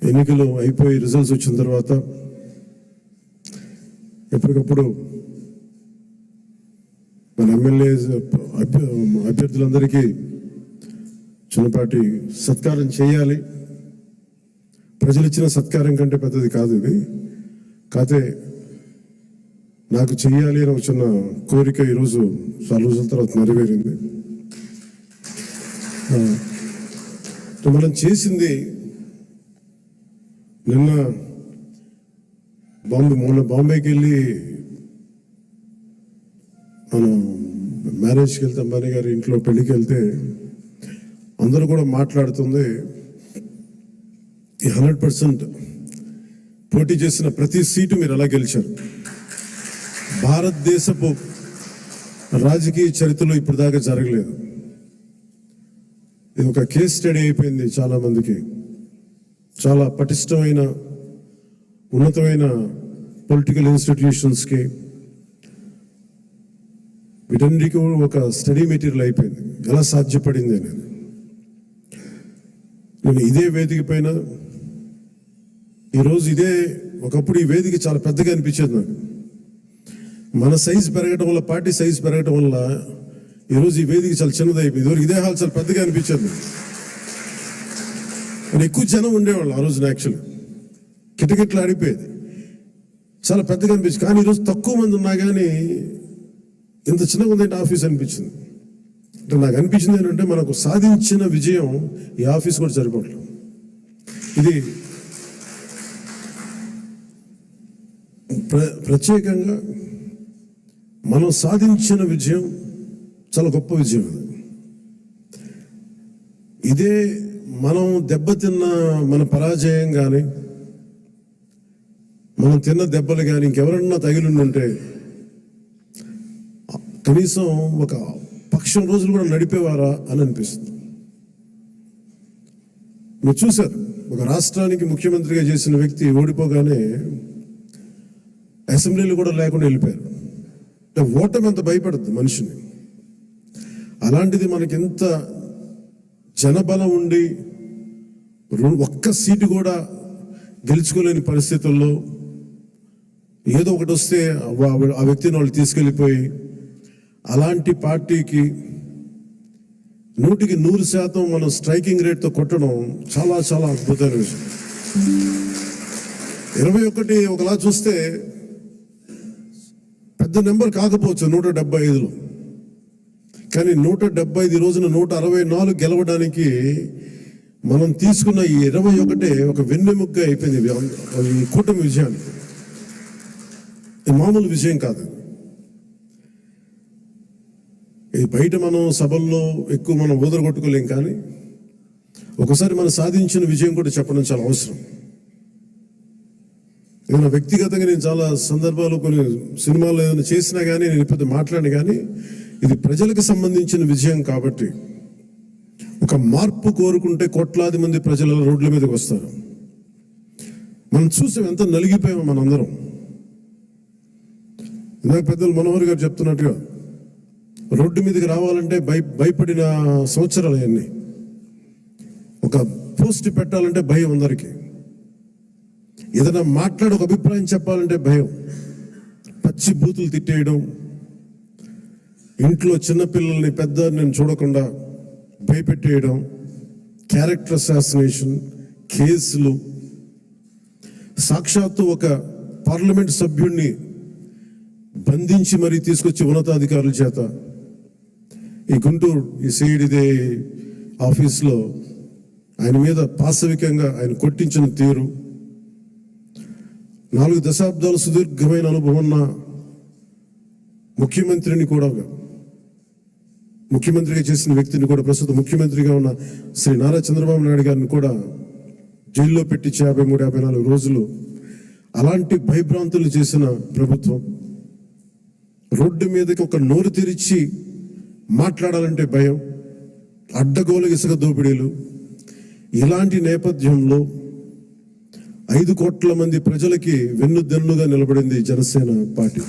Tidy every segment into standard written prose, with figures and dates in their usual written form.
ఎన్నికలు అయిపోయి రిజల్ట్స్ వచ్చిన తర్వాత ఎప్పటికప్పుడు మన ఎమ్మెల్యే అభ్యర్థులందరికీ చిన్నపాటి సత్కారం చేయాలి. ప్రజలు ఇచ్చిన సత్కారం కంటే పెద్దది కాదు ఇది. కాకపోతే నాకు చెయ్యాలి అని వచ్చిన కోరిక ఈరోజు చాలా రోజుల తర్వాత నెరవేరింది. మనం చేసింది నిన్న బాంబేకి వెళ్ళి మనం మ్యారేజ్కి వెళ్తే అంబానీ గారి ఇంట్లో పెళ్ళికి వెళ్తే అందరూ కూడా మాట్లాడుతుంది 100% పోటీ చేసిన ప్రతి సీటు మీరు ఎలా గెలిచారు. భారతదేశపు రాజకీయ చరిత్రలో ఇప్పుడు దాకా జరగలేదు. ఇది ఒక కేస్ స్టడీ అయిపోయింది చాలా మందికి. చాలా పటిష్టమైన ఉన్నతమైన పొలిటికల్ ఇన్స్టిట్యూషన్స్కి వీటన్నిటికీ ఒక స్టడీ మెటీరియల్ అయిపోయింది. ఎలా సాధ్యపడింది అనేది నేను ఇదే వేదిక పైన ఈరోజు ఒకప్పుడు ఈ వేదిక చాలా పెద్దగా అనిపించేది నాకు. మన సైజు పెరగడం వల్ల, పార్టీ సైజు పెరగడం వల్ల ఈరోజు ఈ వేదిక చాలా చిన్నది అయిపోయింది. ఇదే హాల్ చాలా పెద్దగా అనిపించేది. ఎక్కువ జనం ఉండేవాళ్ళు ఆ రోజున. యాక్చువల్లీ కిటకిట్లు ఆడిపోయేది, చాలా పెద్దగా అనిపించింది. కానీ ఈరోజు తక్కువ మంది ఉన్నా కానీ ఇంత చిన్నగా ఉందంటే ఆఫీస్ అనిపించింది. అంటే నాకు అనిపించింది ఏంటంటే మనకు సాధించిన విజయం ఈ ఆఫీస్ కూడా సరిపోవట్లేదు. ఇది ప్రత్యేకంగా మనం సాధించిన విజయం చాలా గొప్ప విజయం. ఇదే మనం దెబ్బతిన్న మన పరాజయం కానీ, మనం తిన్న దెబ్బలు కానీ ఇంకెవరన్నా తగిలిండుంటే కనీసం ఒక పక్షం రోజులు కూడా నడిపేవారా అని అనిపిస్తుంది. మీరు చూశారు, ఒక రాష్ట్రానికి ముఖ్యమంత్రిగా చేసిన వ్యక్తి ఓడిపోగానే అసెంబ్లీలు కూడా లేకుండా వెళ్ళిపోయారు. ఓటమి అంత భయపడుతుంది మనిషిని. అలాంటిది మనకి ఎంత జనబలం ఉండి ఒక్క సీటు కూడా గెలుచుకోలేని పరిస్థితుల్లో ఏదో ఒకటి వస్తే ఆ వ్యక్తిని వాళ్ళు తీసుకెళ్ళిపోయి అలాంటి పార్టీకి 100% మనం స్ట్రైకింగ్ రేట్తో కొట్టడం చాలా చాలా అద్భుతమైన విషయం. 21 ఒకలా చూస్తే పెద్ద నెంబర్ కాకపోవచ్చు 175లో, కానీ 175 రోజున 164 గెలవడానికి మనం తీసుకున్న ఈ 21 ఒక వెన్నెముక్క అయిపోయింది ఈ కూటమి విజయానికి. మామూలు విజయం కాదు. ఇది బయట మనం సభల్లో ఎక్కువ మనం ఊదరగొట్టుకోలేం, కానీ ఒకసారి మనం సాధించిన విజయం కూడా చెప్పడం చాలా అవసరం. ఏదైనా వ్యక్తిగతంగా నేను చాలా సందర్భాలు కొన్ని సినిమాల్లో ఏదైనా చేసినా కానీ నేను ఇప్పుడు మాట్లాడినా కానీ ఇది ప్రజలకు సంబంధించిన విజయం కాబట్టి ఒక మార్పు కోరుకుంటే కోట్లాది మంది ప్రజల రోడ్ల మీదకి వస్తారు. మనం చూసాం ఎంత నలిగిపోయామో మనందరం. ఇందాక పెద్దలు మనోహర్ గారు చెప్తున్నట్టుగా రోడ్డు మీదకి రావాలంటే భయపడిన సంవత్సరాలు అన్నీ. ఒక పోస్ట్ పెట్టాలంటే భయం అందరికీ. ఏదైనా మాట్లాడి ఒక అభిప్రాయం చెప్పాలంటే భయం. పచ్చి బూతులు తిట్టేయడం, ఇంట్లో చిన్నపిల్లల్ని పెద్దని చూడకుండా భయపెట్టేయడం, క్యారెక్టర్ అసాసినేషన్ కేసులు, సాక్షాత్తు ఒక పార్లమెంట్ సభ్యుడిని బంధించి మరీ తీసుకొచ్చి ఉన్నతాధికారుల చేత ఈ గుంటూరు ఈ సిఐడిదే ఆఫీస్లో ఆయన మీద పాశవికంగా ఆయన కొట్టించిన తీరు, 4 దశాబ్దాలు సుదీర్ఘమైన అనుభవం ఉన్న ముఖ్యమంత్రిని కూడా, ముఖ్యమంత్రిగా చేసిన వ్యక్తిని కూడా, ప్రస్తుతం ముఖ్యమంత్రిగా ఉన్న శ్రీ నారా చంద్రబాబు నాయుడు గారిని కూడా జైల్లో పెట్టించి 53-54 రోజులు అలాంటి భయభ్రాంతులు చేసిన ప్రభుత్వం. రోడ్డు మీదకి ఒక నోరు తెరిచి మాట్లాడాలంటే భయం, అడ్డగోలు ఇసుక దోపిడీలు. ఇలాంటి నేపథ్యంలో 5 కోట్ల మంది ప్రజలకి వెన్నుదన్నుగా నిలబడింది జనసేన పార్టీ.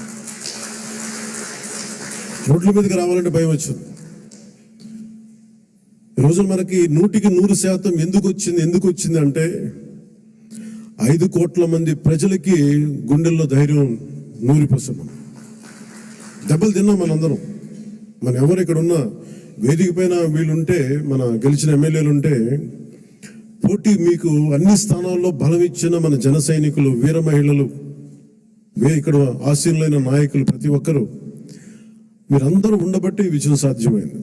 రోడ్ల మీదకి రావాలంటే భయం వచ్చింది. ఈరోజు మనకి 100% ఎందుకు వచ్చింది అంటే 5 కోట్ల మంది ప్రజలకి గుండెల్లో ధైర్యం నూరిపోస్తున్నాం. దెబ్బలు తిన్నాం మనందరం. మన ఎవరు ఇక్కడ ఉన్న వేదిక పైన వీళ్ళుంటే, మన గెలిచిన ఎమ్మెల్యేలు ఉంటే, పోటీ మీకు అన్ని స్థానాల్లో బలం ఇచ్చిన మన జన సైనికులు, వీర మహిళలు, ఇక్కడ ఆసీనులైన నాయకులు ప్రతి ఒక్కరూ మీరందరూ ఉండబట్టి ఈ విజయం సాధ్యమైంది.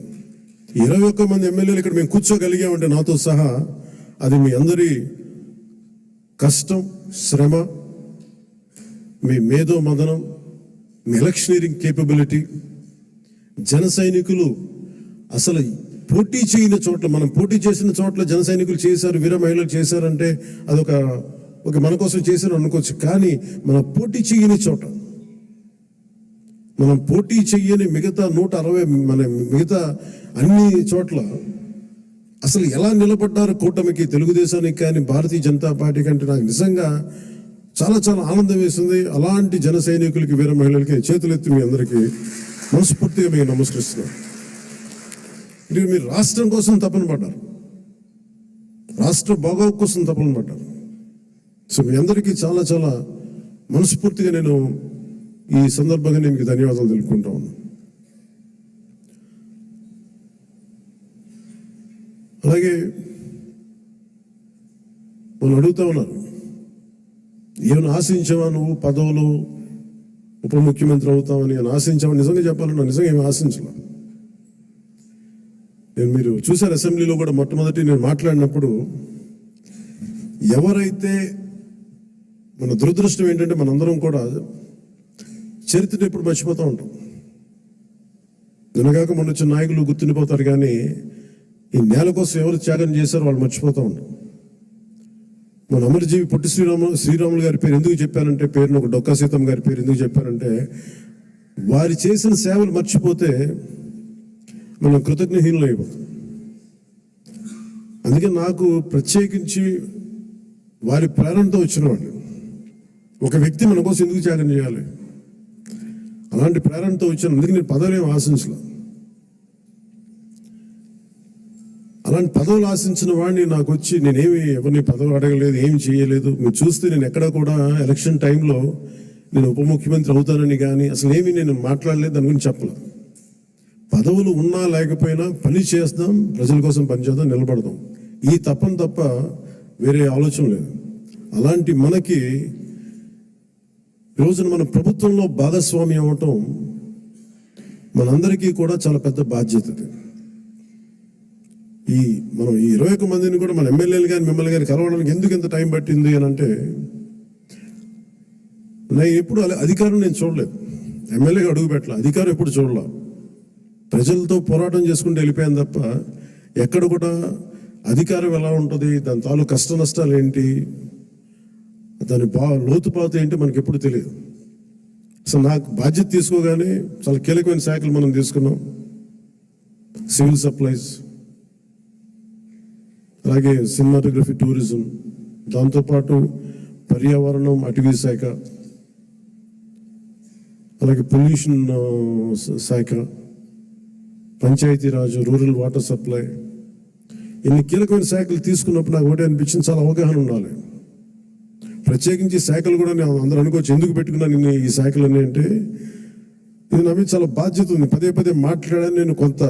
21 మంది ఎమ్మెల్యేలు ఇక్కడ మేము కూర్చోగలిగామంటే నాతో సహా అది మీ అందరి కష్టం, శ్రమ, మీ మేధో మదనం, మీ ఎలక్షనీరింగ్ కేపబిలిటీ. జన సైనికులు అసలు పోటీ చేయని చోట్ల, మనం పోటీ చేసిన చోట్ల జన సైనికులు చేశారు, వీర మహిళలు చేశారంటే అదొక మన కోసం చేశారు అనుకోవచ్చు. కానీ మనం పోటీ చేయని చోట, మనం పోటీ చెయ్యని మిగతా 160 మన మిగతా అన్ని చోట్ల అసలు ఎలా నిలబడ్డారు కూటమికి, తెలుగుదేశానికి కానీ భారతీయ జనతా పార్టీ కంటే నాకు నిజంగా చాలా చాలా ఆనందం వేసింది. అలాంటి జన సైనికులకి, వీర మహిళలకి చేతులెత్తి మీ అందరికీ మనస్ఫూర్తిగా మీకు నమస్కరిస్తున్నాను. మీరు రాష్ట్రం కోసం తపన పడ్డారు, రాష్ట్ర బాగోగు కోసం తపన పడ్డారు. సో మీ అందరికీ చాలా చాలా మనస్ఫూర్తిగా నేను ఈ సందర్భంగా నేను మీకు ధన్యవాదాలు తెలుపుకుంటా ఉన్నాను. అలాగే మనం అడుగుతా ఉన్నారు, ఏమైనా ఆశించావా నువ్వు పదవులు, ఉప ముఖ్యమంత్రి అవుతామని అని ఆశించావా? నిజంగా చెప్పాలన్నా నిజంగా ఏమి ఆశించలే. మీరు చూశారు అసెంబ్లీలో కూడా మొట్టమొదటి నేను మాట్లాడినప్పుడు, ఎవరైతే మన దురదృష్టం ఏంటంటే మనందరం కూడా చరిత్రను ఎప్పుడు మర్చిపోతూ ఉంటాం. నిన్నగాక మొన్న వచ్చిన నాయకులు గుర్తుండిపోతారు, కానీ ఈ నేల కోసం ఎవరు త్యాగం చేశారో వాళ్ళు మర్చిపోతూ ఉంటాం. మన అమరజీవి పొట్టి శ్రీరాములు గారి పేరు ఎందుకు చెప్పానంటే, పేరును ఒక డొక్కా సీతమ్మ గారి పేరు ఎందుకు చెప్పానంటే, వారి చేసిన సేవలు మర్చిపోతే మనం కృతజ్ఞహీనులు అయిపోతాం. అందుకే నాకు ప్రత్యేకించి వారి ప్రేరణతో వచ్చిన వాళ్ళు, ఒక వ్యక్తి మన కోసం ఎందుకు త్యాగం చేయాలి, అలాంటి ప్రేరణతో వచ్చాను. అందుకే నేను పదవులు ఏమి ఆశించలే. అలాంటి పదవులు ఆశించిన వాడిని నాకు వచ్చి నేనేమి ఎవరిని పదవి అడగలేదు, ఏమి చేయలేదు. మీరు చూస్తే నేను ఎక్కడ కూడా ఎలక్షన్ టైంలో నేను ఉప ముఖ్యమంత్రి అవుతానని కానీ అసలు ఏమి నేను మాట్లాడలేదు, దాని గురించి చెప్పలేదు. పదవులు ఉన్నా లేకపోయినా పని చేద్దాం, ప్రజల కోసం పనిచేద్దాం, నిలబడదాం, ఈ తప్ప వేరే ఆలోచన లేదు. అలాంటి మనకి ఈరోజున మన ప్రభుత్వంలో భాగస్వామి అవ్వటం మనందరికీ కూడా చాలా పెద్ద బాధ్యత. మనం ఈ 21 మందిని కూడా మన ఎమ్మెల్యేలు కానీ మిమ్మల్ని కానీ కలవడానికి ఎందుకు ఎంత టైం పట్టింది అని అంటే, నేను ఎప్పుడు అధికారం నేను చూడలేదు, ఎమ్మెల్యేగా అడుగు పెట్టలే, అధికారం ఎప్పుడు చూడలే. ప్రజలతో పోరాటం చేసుకుంటూ వెళ్ళిపోయాను తప్ప ఎక్కడ కూడా అధికారం ఎలా ఉంటుంది, దాని తాలూకు కష్ట నష్టాలు ఏంటి, దాని లోతుపాత ఏంటి మనకి ఎప్పుడు తెలియదు. అసలు నాకు బాధ్యత తీసుకోగానే చాలా కీలకమైన శాఖలు మనం తీసుకున్నాం. సివిల్ సప్లైస్, అలాగే సినిమాటోగ్రఫీ, టూరిజం, దాంతోపాటు పర్యావరణం, అటవీ శాఖ, అలాగే పొల్యూషన్ శాఖ, పంచాయతీరాజ్, రూరల్ వాటర్ సప్లై, ఇన్ని కీలకమైన శాఖలు తీసుకున్నప్పుడు నాకు ఒకటి అనిపించింది, చాలా అవగాహన ఉండాలి. ప్రత్యేకించి శాఖలు కూడా నేను అందరూ అనుకోవచ్చు ఎందుకు పెట్టుకున్నాను నేను ఈ శాఖలన్నీ అంటే, ఇది నా మీద చాలా బాధ్యత ఉంది. పదే మాట్లాడాను నేను. కొంత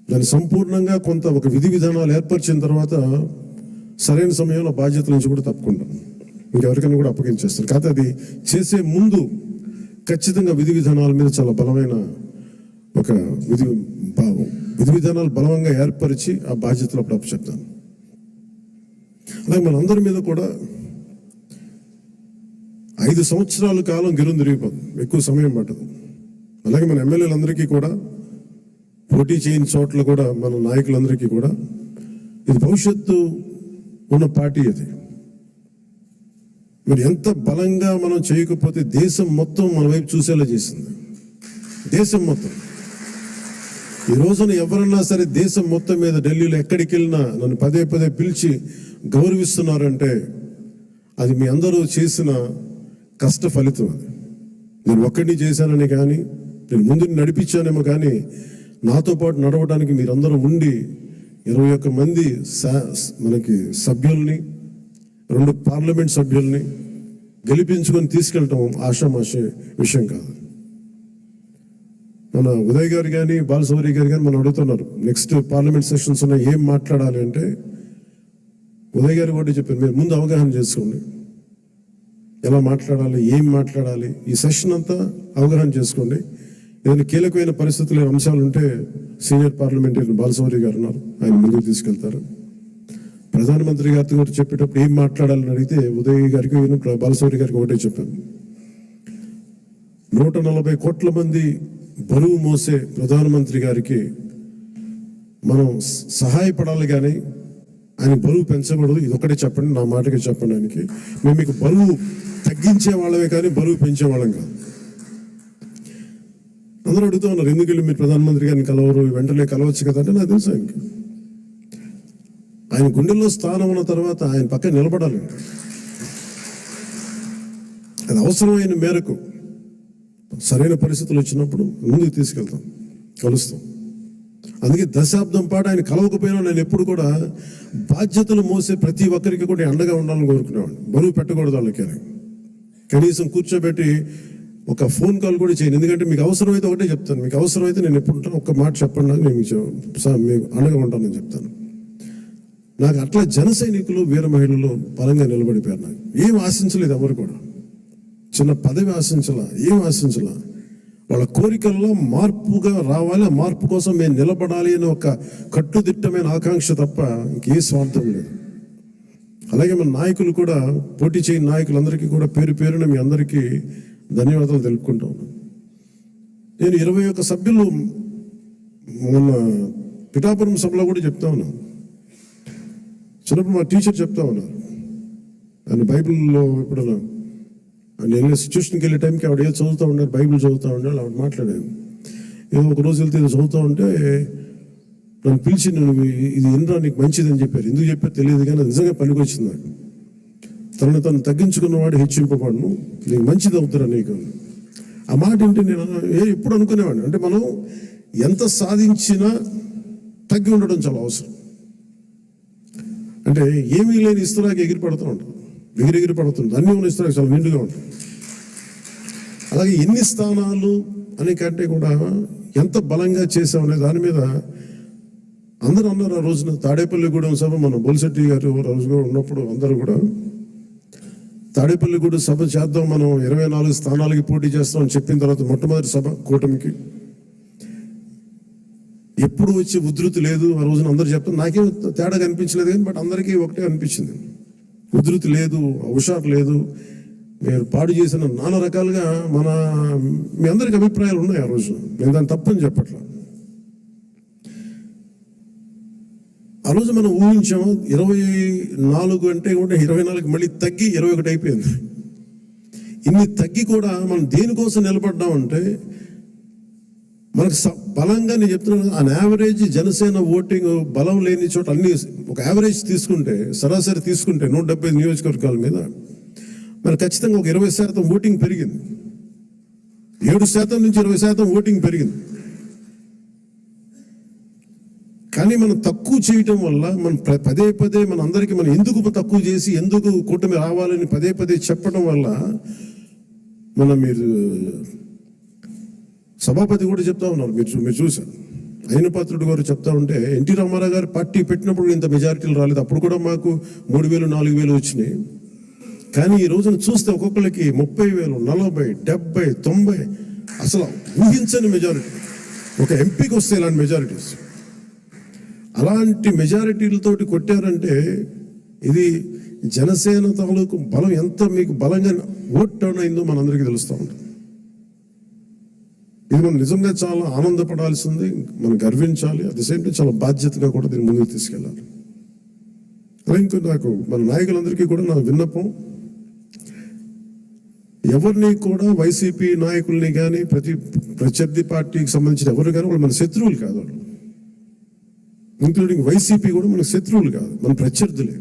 దాన్ని సంపూర్ణంగా ఒక విధి విధానాలు ఏర్పరిచిన తర్వాత సరైన సమయంలో బాధ్యతల నుంచి కూడా తప్పుకుంటాను, ఇంకెవరికైనా కూడా అప్పగించేస్తాను. కాకపోతే అది చేసే ముందు ఖచ్చితంగా విధి విధానాల మీద చాలా బలమైన ఒక విధి విధానాలు బలంగా ఏర్పరిచి ఆ బాధ్యతలు అప్పుడు అప్పచెప్తాను. అలాగే మనందరి మీద కూడా 5 సంవత్సరాల కాలం గిరుం తిరిగిపోతుంది, ఎక్కువ సమయం పట్టదు. అలాగే మన ఎమ్మెల్యేలందరికీ కూడా, పోటీ చేయని చోట్ల కూడా మన నాయకులందరికీ కూడా ఇది భవిష్యత్తు ఉన్న పార్టీ. అది మరి ఎంత బలంగా మనం చేయకపోతే దేశం మొత్తం మన వైపు చూసేలా చేసింది. దేశం మొత్తం ఈ రోజున ఎవరన్నా సరే దేశం మొత్తం మీద ఢిల్లీలో ఎక్కడికి వెళ్ళినా నన్ను పదే పిలిచి గౌరవిస్తున్నారంటే అది మీ అందరూ చేసిన కష్ట ఫలితం. అది నేను ఒక్కడిని చేశానని కానీ, నేను ముందు నడిపించానేమో కానీ నాతో పాటు నడవడానికి మీరందరూ ఉండి 21 మంది మనకి సభ్యుల్ని, 2 పార్లమెంట్ సభ్యుల్ని గెలిపించుకొని తీసుకెళ్ళటం ఆషామాషి విషయం కాదు. మన ఉదయ్ గారు కానీ బాలశౌరి గారు కానీ మనం అడుగుతున్నారు, నెక్స్ట్ పార్లమెంట్ సెషన్స్ ఉన్నాయి, ఏం మాట్లాడాలి అంటే ఉదయ్ గారు కూడా చెప్పారు, మీరు ముందు అవగాహన చేసుకోండి, ఎలా మాట్లాడాలి, ఏం మాట్లాడాలి, ఈ సెషన్ అంతా అవగాహన చేసుకోండి. ఏదైనా కీలకమైన పరిస్థితులు అంశాలు ఉంటే సీనియర్ పార్లమెంటరీ బాలశౌరి గారు ఉన్నారు, ఆయన ముందుకు తీసుకెళ్తారు. ప్రధానమంత్రి గారితో కూడా చెప్పేటప్పుడు ఏం మాట్లాడాలని అడిగితే ఉదయ్ గారికి బాలశౌరి గారికి ఒకటే చెప్పాను, 140 కోట్ల మంది బరువు మోసే ప్రధానమంత్రి గారికి మనం సహాయపడాలి కానీ ఆయన బరువు పెంచకూడదు. ఇది ఒకటే చెప్పండి, నా మాటకి చెప్పండి ఆయనకి. మేము మీకు బరువు తగ్గించే వాళ్ళమే కానీ బరువు పెంచే వాళ్ళం కాదు. అందరూ అడుగుతూ ఉన్నారు, ఎందుకు వెళ్ళి మీరు ప్రధానమంత్రి గారిని కలవరు, వెంటనే కలవచ్చు కదా అంటే నాకు తెలుసు ఆయనకి ఆయన గుండెల్లో స్థానం ఉన్న తర్వాత ఆయన పక్కన నిలబడాలి. అది అవసరమైన మేరకు సరైన పరిస్థితులు వచ్చినప్పుడు ముందుకు తీసుకెళ్తాం, కలుస్తాం. అందుకే దశాబ్దం పాటు ఆయన కలవకపోయినా నేను ఎప్పుడు కూడా బాధ్యతలు మోసే ప్రతి ఒక్కరికి కూడా అండగా ఉండాలని కోరుకునేవాడిని. బరువు పెట్టకూడదు వాళ్ళకి, కనీసం కూర్చోబెట్టి ఒక ఫోన్ కాల్ కూడా చేయను. ఎందుకంటే మీకు అవసరమైతే ఒకటే చెప్తాను, మీకు అవసరమైతే నేను ఎప్పుడు ఉంటాను, ఒక్క మాట చెప్పండి, నేను మీకు అండగా ఉంటానని చెప్తాను. నాకు అట్లా జన సైనికులు, వీర మహిళలు బలంగా నిలబడిపోయారు. నాకు ఏం ఆశించలేదు, ఎవరు కూడా చిన్న పదవి ఆశించలా, ఏం ఆశించలా. వాళ్ళ కోరికల్లో మార్పుగా రావాలి, ఆ మార్పు కోసం మేము నిలబడాలి అని ఒక కట్టుదిట్టమైన ఆకాంక్ష తప్ప ఇంకే స్వార్థం లేదు. అలాగే మన నాయకులు కూడా, పోటీ చేయని నాయకులందరికీ కూడా పేరు పేరున మీ అందరికీ ధన్యవాదాలు తెలుపుకుంటా ఉన్నాను. నేను 21 సభ్యులు మొన్న పిఠాపురం సభలో కూడా చెప్తా ఉన్నాను. చిన్నప్పుడు మా టీచర్ చెప్తా ఉన్నారు, ఆయన బైబిల్లో ఇప్పుడు నేను సిచ్యువేషన్కి వెళ్ళే టైంకి ఆవిడ ఏదో చదువుతూ ఉండారు, బైబిల్ చదువుతూ ఉండాలి. ఆవిడ మాట్లాడాను, ఏదో ఒక రోజు వెళ్తే ఏదో చదువుతూ ఉంటే నన్ను పిలిచి, నువ్వు ఇది ఎన్రా నీకు మంచిదని చెప్పారు. ఎందుకు చెప్పారు తెలియదు కానీ నిజంగా పనికి వచ్చింది నాకు. తను తగ్గించుకున్నవాడు హెచ్చింపబడును, నీకు మంచిది అవుతారా నీకు. ఆ మాట ఏంటి నేను ఎప్పుడు అనుకునేవాడిని, అంటే మనం ఎంత సాధించినా తగ్గి ఉండడం చాలా అవసరం. అంటే ఏమీ లేని ఇస్తరాకి ఎగిరి పడుతూ ఉంటాం, ఎగిరి పడుతుంది, అన్నీ ఉన్న ఇస్తరాకి చాలా నిండుగా ఉంటుంది. అలాగే ఎన్ని స్థానాలు అనే కంటే కూడా ఎంత బలంగా చేసామనే దాని మీద అందరూ అన్నారు. ఆ రోజున తాడేపల్లిగూడెం సభ, మన బొలిశెట్టి గారు రోజుగా ఉన్నప్పుడు అందరూ కూడా తాడేపల్లిగూడెం సభ చేద్దాం, మనం 24 స్థానాలకి పోటీ చేస్తాం అని చెప్పిన తర్వాత మొట్టమొదటి సభ కూటమికి ఎప్పుడు వచ్చి ఉధృతి లేదు. ఆ రోజున అందరూ చెప్తారు, నాకేం తేడా కనిపించలేదు కానీ బట్ అందరికీ ఒకటే అనిపించింది, ఉధృతి లేదు, హుషారు లేదు, మీరు పాడు చేసిన నానా రకాలుగా మీ అందరికి అభిప్రాయాలు ఉన్నాయి. ఆ రోజున నేను దాన్ని తప్పని చెప్పట్లా. ఆ రోజు మనం ఊహించాము 24 అంటే కూడా 24 మళ్ళీ తగ్గి 21 అయిపోయింది. ఇన్ని తగ్గి కూడా మనం దేనికోసం నిలబడ్డామంటే మనకు బలంగా, నేను చెప్తున్నాను, అన్ యావరేజ్ జనసేన ఓటింగ్ బలం లేని చోట అన్ని ఒక యావరేజ్ తీసుకుంటే, సరాసరి తీసుకుంటే 170 నియోజకవర్గాల మీద మనకు ఖచ్చితంగా ఒక 20% ఓటింగ్ పెరిగింది. 7% నుంచి 20% ఓటింగ్ పెరిగింది. కానీ మనం తక్కువ చేయటం వల్ల మనం పదే పదే మన అందరికీ మనం ఎందుకు తక్కువ చేసి ఎందుకు కూటమి రావాలని పదే పదే చెప్పడం వల్ల మీరు సభాపతి కూడా చెప్తా ఉన్నారు, మీరు చూశారు, అయినపాత్రుడు గారు చెప్తా ఉంటే ఎన్టీ రామారావు గారు పార్టీ పెట్టినప్పుడు ఇంత మెజారిటీలు రాలేదు, అప్పుడు కూడా మాకు 3,000 4,000 వచ్చినాయి. కానీ ఈ రోజున చూస్తే ఒక్కొక్కరికి 30,000 40 70 90 అసలు ఊహించని మెజారిటీ. ఒక ఎంపీకి వస్తే ఇలాంటి మెజారిటీస్, అలాంటి మెజారిటీలతోటి కొట్టారంటే ఇది జనసేన తాలూకు బలం ఎంత మీకు బలంగా ఓట్ టర్న్ అయిందో మనందరికీ తెలుస్తూ ఉంటుంది. ఇది మనం నిజంగా చాలా ఆనందపడాల్సింది, మనం గర్వించాలి. అట్ ది సేమ్ టైం చాలా బాధ్యతగా కూడా దీన్ని ముందుకు తీసుకెళ్ళాలి. అలాగే ఇంకా నాకు మన నాయకులందరికీ కూడా నా విన్నపం, ఎవరిని కూడా వైసీపీ నాయకుల్ని కానీ ప్రత్యర్థి పార్టీకి సంబంధించిన ఎవరు కానీ వాళ్ళు మన శత్రువులు కాదు, వాళ్ళు ఇంక్లూడింగ్ వైసీపీ కూడా మన శత్రువులు కాదు, మన ప్రత్యర్థులే.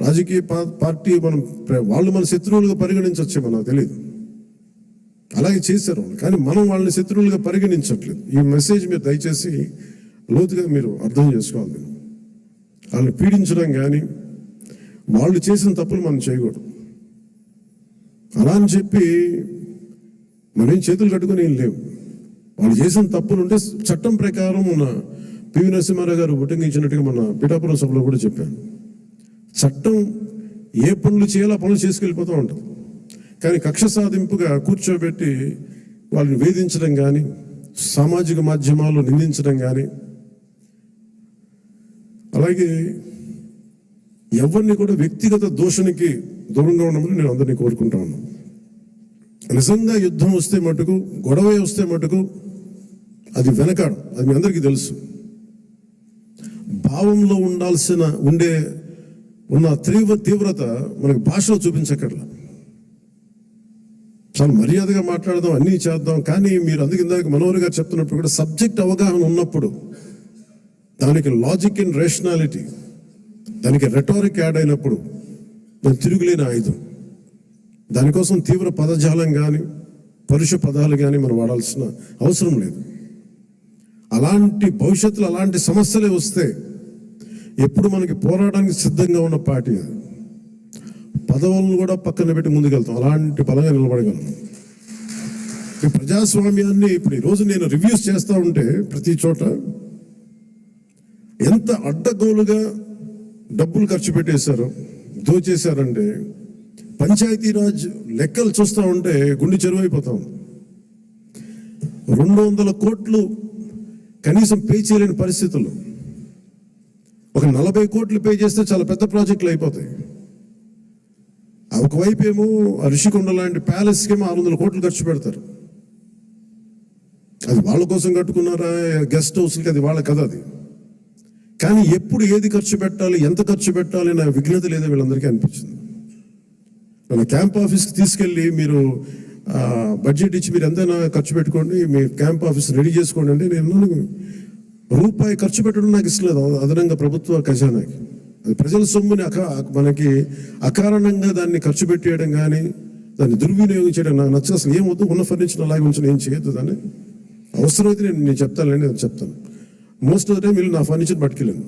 రాజకీయ పార్టీ వాళ్ళు మన శత్రువులుగా పరిగణించవచ్చు, మనకు తెలియదు. అలాగే చేశారు వాళ్ళు. కానీ మనం వాళ్ళని శత్రువులుగా పరిగణించట్లేదు. ఈ మెసేజ్ మీరు దయచేసి లోతుగా మీరు అర్థం చేసుకోవాలి. వాళ్ళని పీడించడం కానీ వాళ్ళు చేసిన తప్పులు మనం చేయకూడదు. అలా అని చెప్పి మనం చేతులు కట్టుకుని ఏం లేవు. వాళ్ళు చేసిన తప్పులు ఉంటే చట్టం ప్రకారం మన పివి నరసింహారావు గారు ఉటంకించినట్టుగా మన పిఠాపురం సభలో కూడా చెప్పాను. చట్టం ఏ పనులు చేయాలో పనులు చేసుకెళ్ళిపోతూ ఉంటాం. కానీ కక్ష సాధింపుగా కూర్చోబెట్టి వాళ్ళని వేధించడం కానీ సామాజిక మాధ్యమాల్లో నిందించడం కానీ అలాగే ఎవరిని కూడా వ్యక్తిగత దోషానికి దూరంగా ఉండమని నేను అందరినీ కోరుకుంటా ఉన్నాను. నిజంగా యుద్ధం వస్తే మటుకు గొడవ వస్తే మటుకు అది వెనకాడం, అది మీ అందరికీ తెలుసు. భావంలో ఉన్న తీవ్రత మనకు భాషలో చూపించక్కర్లా. చాలా మర్యాదగా మాట్లాడదాం, అన్నీ చేద్దాం. కానీ మీరు అందుకు ఇందాక మనోహర్ గారు చెప్తున్నప్పుడు కూడా సబ్జెక్ట్ అవగాహన ఉన్నప్పుడు దానికి లాజిక్ అండ్ రేషనాలిటీ, దానికి రెటారిక్ యాడ్ అయినప్పుడు దాని తిరుగులేని ఆయుధం. దానికోసం తీవ్ర పదజాలం కానీ పరుష పదాలు కానీ మనం వాడాల్సిన అవసరం లేదు. అలాంటి భవిష్యత్తులో అలాంటి సమస్యలే వస్తే ఎప్పుడు మనకి పోరాటానికి సిద్ధంగా ఉన్న పార్టీ అది. పదవులను కూడా పక్కన పెట్టి ముందుకెళ్తాం, అలాంటి బలంగా నిలబడగలం. ఈ ప్రజాస్వామ్యాన్ని ఇప్పుడు ఈరోజు నేను రివ్యూస్ చేస్తూ ఉంటే ప్రతి చోట ఎంత అడ్డగోలుగా డబ్బులు ఖర్చు పెట్టేశారో, దోచేశారంటే పంచాయతీరాజ్ లెక్కలు చూస్తూ ఉంటే గుండె చెరువైపోతాం. 200 కోట్లు కనీసం పే చేయలేని పరిస్థితుల్లో ఒక 40 కోట్లు పే చేస్తే చాలా పెద్ద ప్రాజెక్టులు అయిపోతాయి. ఒకవైపు ఏమో ఋషికొండ లాంటి ప్యాలెస్కి ఏమో 600 కోట్లు ఖర్చు పెడతారు. అది వాళ్ళ కోసం కట్టుకున్నారా, గెస్ట్ హౌస్లకి, అది వాళ్ళ కథ అది. కానీ ఎప్పుడు ఏది ఖర్చు పెట్టాలి, ఎంత ఖర్చు పెట్టాలి అనే విఘ్నత లేదా వీళ్ళందరికీ అనిపించింది. మన క్యాంప్ ఆఫీస్కి తీసుకెళ్ళి మీరు బడ్జెట్ ఇచ్చి మీరు ఎంతైనా ఖర్చు పెట్టుకోండి, మీ క్యాంప్ ఆఫీస్ రెడీ చేసుకోండి అంటే నేను రూపాయి ఖర్చు పెట్టడం నాకు ఇష్టం లేదు. అదనంగా ప్రభుత్వ ఖజానాకి అది ప్రజల సొమ్ముని మనకి అకారణంగా దాన్ని ఖర్చు పెట్టేయడం కానీ దాన్ని దుర్వినియోగం చేయడం నాకు నచ్చ. అసలు ఏమవుతుంది, ఉన్న ఫర్నిచర్ అలాగే ఉంచి ఏం చేయొద్దు. దాన్ని అవసరమైతే నేను చెప్తానండి, నేను చెప్తాను. మోస్ట్ ఆఫ్ ద టైం వీళ్ళు నా ఫర్నిచర్ పట్టుకెళ్ళాను.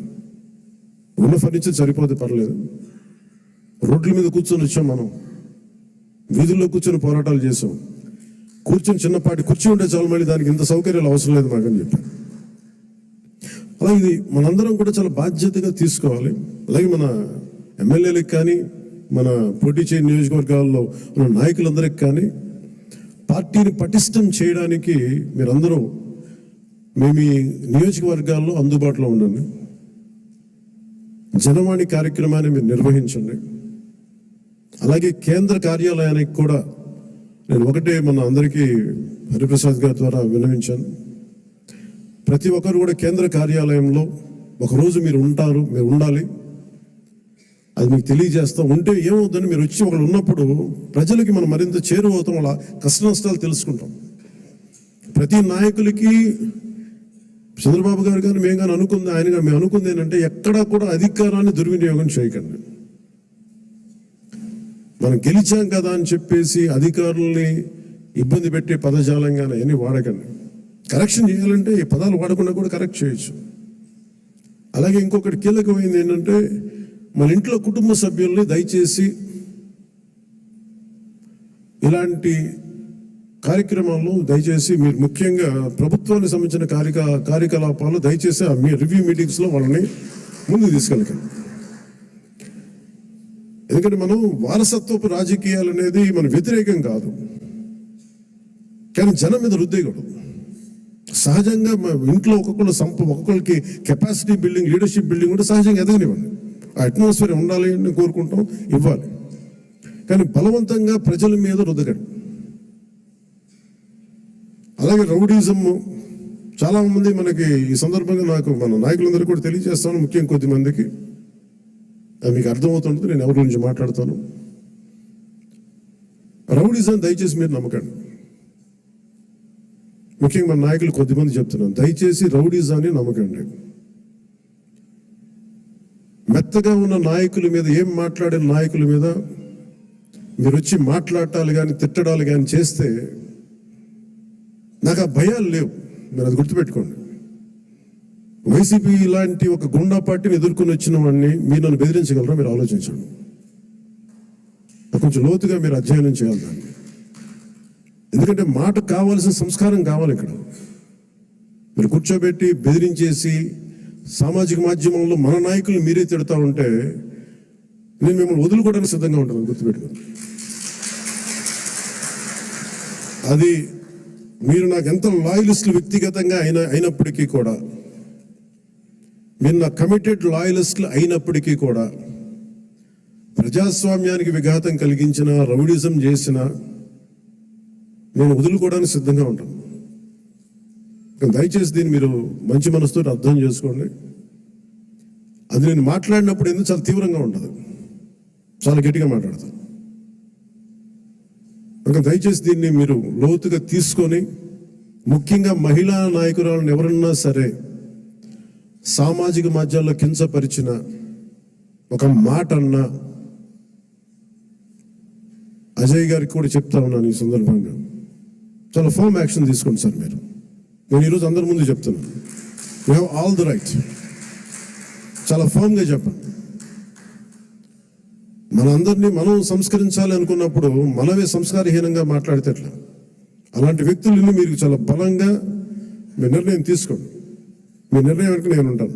ఉన్న ఫర్నిచర్ సరిపోతే పర్లేదు. రోడ్ల మీద కూర్చొని వచ్చాం, మనం వీధుల్లో కూర్చొని పోరాటాలు చేసాం. కూర్చొని చిన్నపాటి కుర్చీ ఉంటే చాలు, మళ్ళీ దానికి ఇంత సౌకర్యాలు అవసరం లేదు మాకని చెప్పి. అలా ఇది మనందరం కూడా చాలా బాధ్యతగా తీసుకోవాలి. అలాగే మన ఎమ్మెల్యేలకు కానీ మన పోటీ చేయని నియోజకవర్గాల్లో ఉన్న నాయకులందరికీ కానీ పార్టీని పటిష్టం చేయడానికి మీరందరూ మేము ఈ నియోజకవర్గాల్లో అందుబాటులో ఉండండి. జనవాణి కార్యక్రమాన్ని మీరు నిర్వహించండి. అలాగే కేంద్ర కార్యాలయానికి కూడా నేను ఒకటే మన అందరికీ హరిప్రసాద్ గారి ద్వారా విన్నవించాను. ప్రతి ఒక్కరు కూడా కేంద్ర కార్యాలయంలో ఒకరోజు మీరు ఉండాలి. అది మీకు తెలియజేస్తాం. ఉంటే ఏమవుతుందని మీరు వచ్చి ఒకళ్ళు ఉన్నప్పుడు ప్రజలకి మనం మరింత చేరువవుతాం, వాళ్ళ కష్ట నష్టాలు తెలుసుకుంటాం. ప్రతి నాయకులకి చంద్రబాబు గారు కానీ మేము కానీ మేము అనుకుంది ఏంటంటే ఎక్కడా కూడా అధికారాన్ని దుర్వినియోగం చేయకండి. మనం గెలిచాం కదా అని చెప్పేసి అధికారుల్ని ఇబ్బంది పెట్టే పదజాలంగానే అని వాడకండి. కరెక్షన్ చేయాలంటే ఈ పదాలు వాడకుండా కూడా కరెక్ట్ చేయొచ్చు. అలాగే ఇంకొకటి కీలకమైంది ఏంటంటే మన ఇంట్లో కుటుంబ సభ్యుల్ని దయచేసి ఇలాంటి కార్యక్రమాల్లో దయచేసి మీరు ముఖ్యంగా ప్రభుత్వానికి సంబంధించిన కార్యకలాపాలు దయచేసి మీ రివ్యూ మీటింగ్స్లో వాళ్ళని ముందుకు తీసుకెళ్ళకండి. ఎందుకంటే మనం వారసత్వపు రాజకీయాలు అనేది మన వ్యతిరేకం కాదు, కానీ జనం మీద రుద్దేయకూడదు. సహజంగా ఇంట్లో ఒక్కొక్కరికి కెపాసిటీ బిల్డింగ్, లీడర్షిప్ బిల్డింగ్ కూడా సహజంగా ఎదగనివ్వండి. ఆ అట్మాస్ఫియర్ ఉండాలి అని కోరుకుంటాం, ఇవ్వాలి. కానీ బలవంతంగా ప్రజల మీద రుద్దకండి. అలాగే రౌడీజం చాలా మంది మనకి ఈ సందర్భంగా నాకు మన నాయకులందరూ కూడా తెలియజేస్తాను, ముఖ్యంగా కొద్దిమందికి అది మీకు అర్థమవుతుంటుంది నేను ఎవరి గురించి మాట్లాడతాను. రౌడీజం దయచేసి మీరు నమ్మకండి. ముఖ్యంగా మన నాయకులు కొద్దిమంది చెప్తున్నాను, దయచేసి రౌడీజాన్ని నమ్మకండి. మెత్తగా ఉన్న నాయకుల మీద, ఏం మాట్లాడిన నాయకుల మీద మీరు వచ్చి మాట్లాడాలి కానీ తిట్టడాలు కానీ చేస్తే నాకు ఆ భయాలు లేవు, మీరు అది గుర్తుపెట్టుకోండి. వైసీపీ ఇలాంటి ఒక గుండా పార్టీని ఎదుర్కొని వచ్చిన వాడిని మీరు నన్ను బెదిరించగలరా? మీరు ఆలోచించండి. కొంచెం లోతుగా మీరు అధ్యయనం చేయాలి దాన్ని. ఎందుకంటే మాట కావాల్సిన సంస్కారం కావాలి. ఇక్కడ మీరు కూర్చోబెట్టి బెదిరించేసి సామాజిక మాధ్యమంలో మన నాయకులు మీరే తిడతా ఉంటే నేను మిమ్మల్ని వదులుకోవడానికి సిద్ధంగా ఉంటాను, గుర్తుపెట్టుకోండి. అది మీరు నాకు ఎంత లాయలిస్టులు వ్యక్తిగతంగా అయినప్పటికీ కూడా, మీరు నా కమిటెడ్ లాయలిస్టులు అయినప్పటికీ కూడా, ప్రజాస్వామ్యానికి విఘాతం కలిగించిన, రౌడిజం చేసిన నేను వదులుకోవడానికి సిద్ధంగా ఉంటాను. దయచేసి దీన్ని మీరు మంచి మనసుతో అర్థం చేసుకోండి. అది నేను మాట్లాడినప్పుడు ఎందుకు చాలా తీవ్రంగా ఉంటుంది, చాలా గట్టిగా మాట్లాడతాను. దయచేసి దీన్ని మీరు లోతుగా తీసుకొని, ముఖ్యంగా మహిళా నాయకురాలను ఎవరన్నా సరే సామాజిక మాధ్యమాల్లో కించపరిచిన ఒక మాట అన్నా అజయ్ గారికి కూడా చెప్తా ఉన్నాను ఈ సందర్భంగా, చాలా ఫర్మ్ యాక్షన్ తీసుకోండి సార్. నేను ఈరోజు అందరి ముందు చెప్తున్నాను, you have all the right. చాలా ఫర్మ్గా చెప్పండి. మనందరినీ మనం సంస్కరించాలి అనుకున్నప్పుడు మనమే సంస్కారహీనంగా మాట్లాడితే ఎట్లా? అలాంటి వ్యక్తులని మీరు చాలా బలంగా మీ నిర్ణయం తీసుకోండి. మీ నిర్ణయం వెనక నేను ఉంటాను.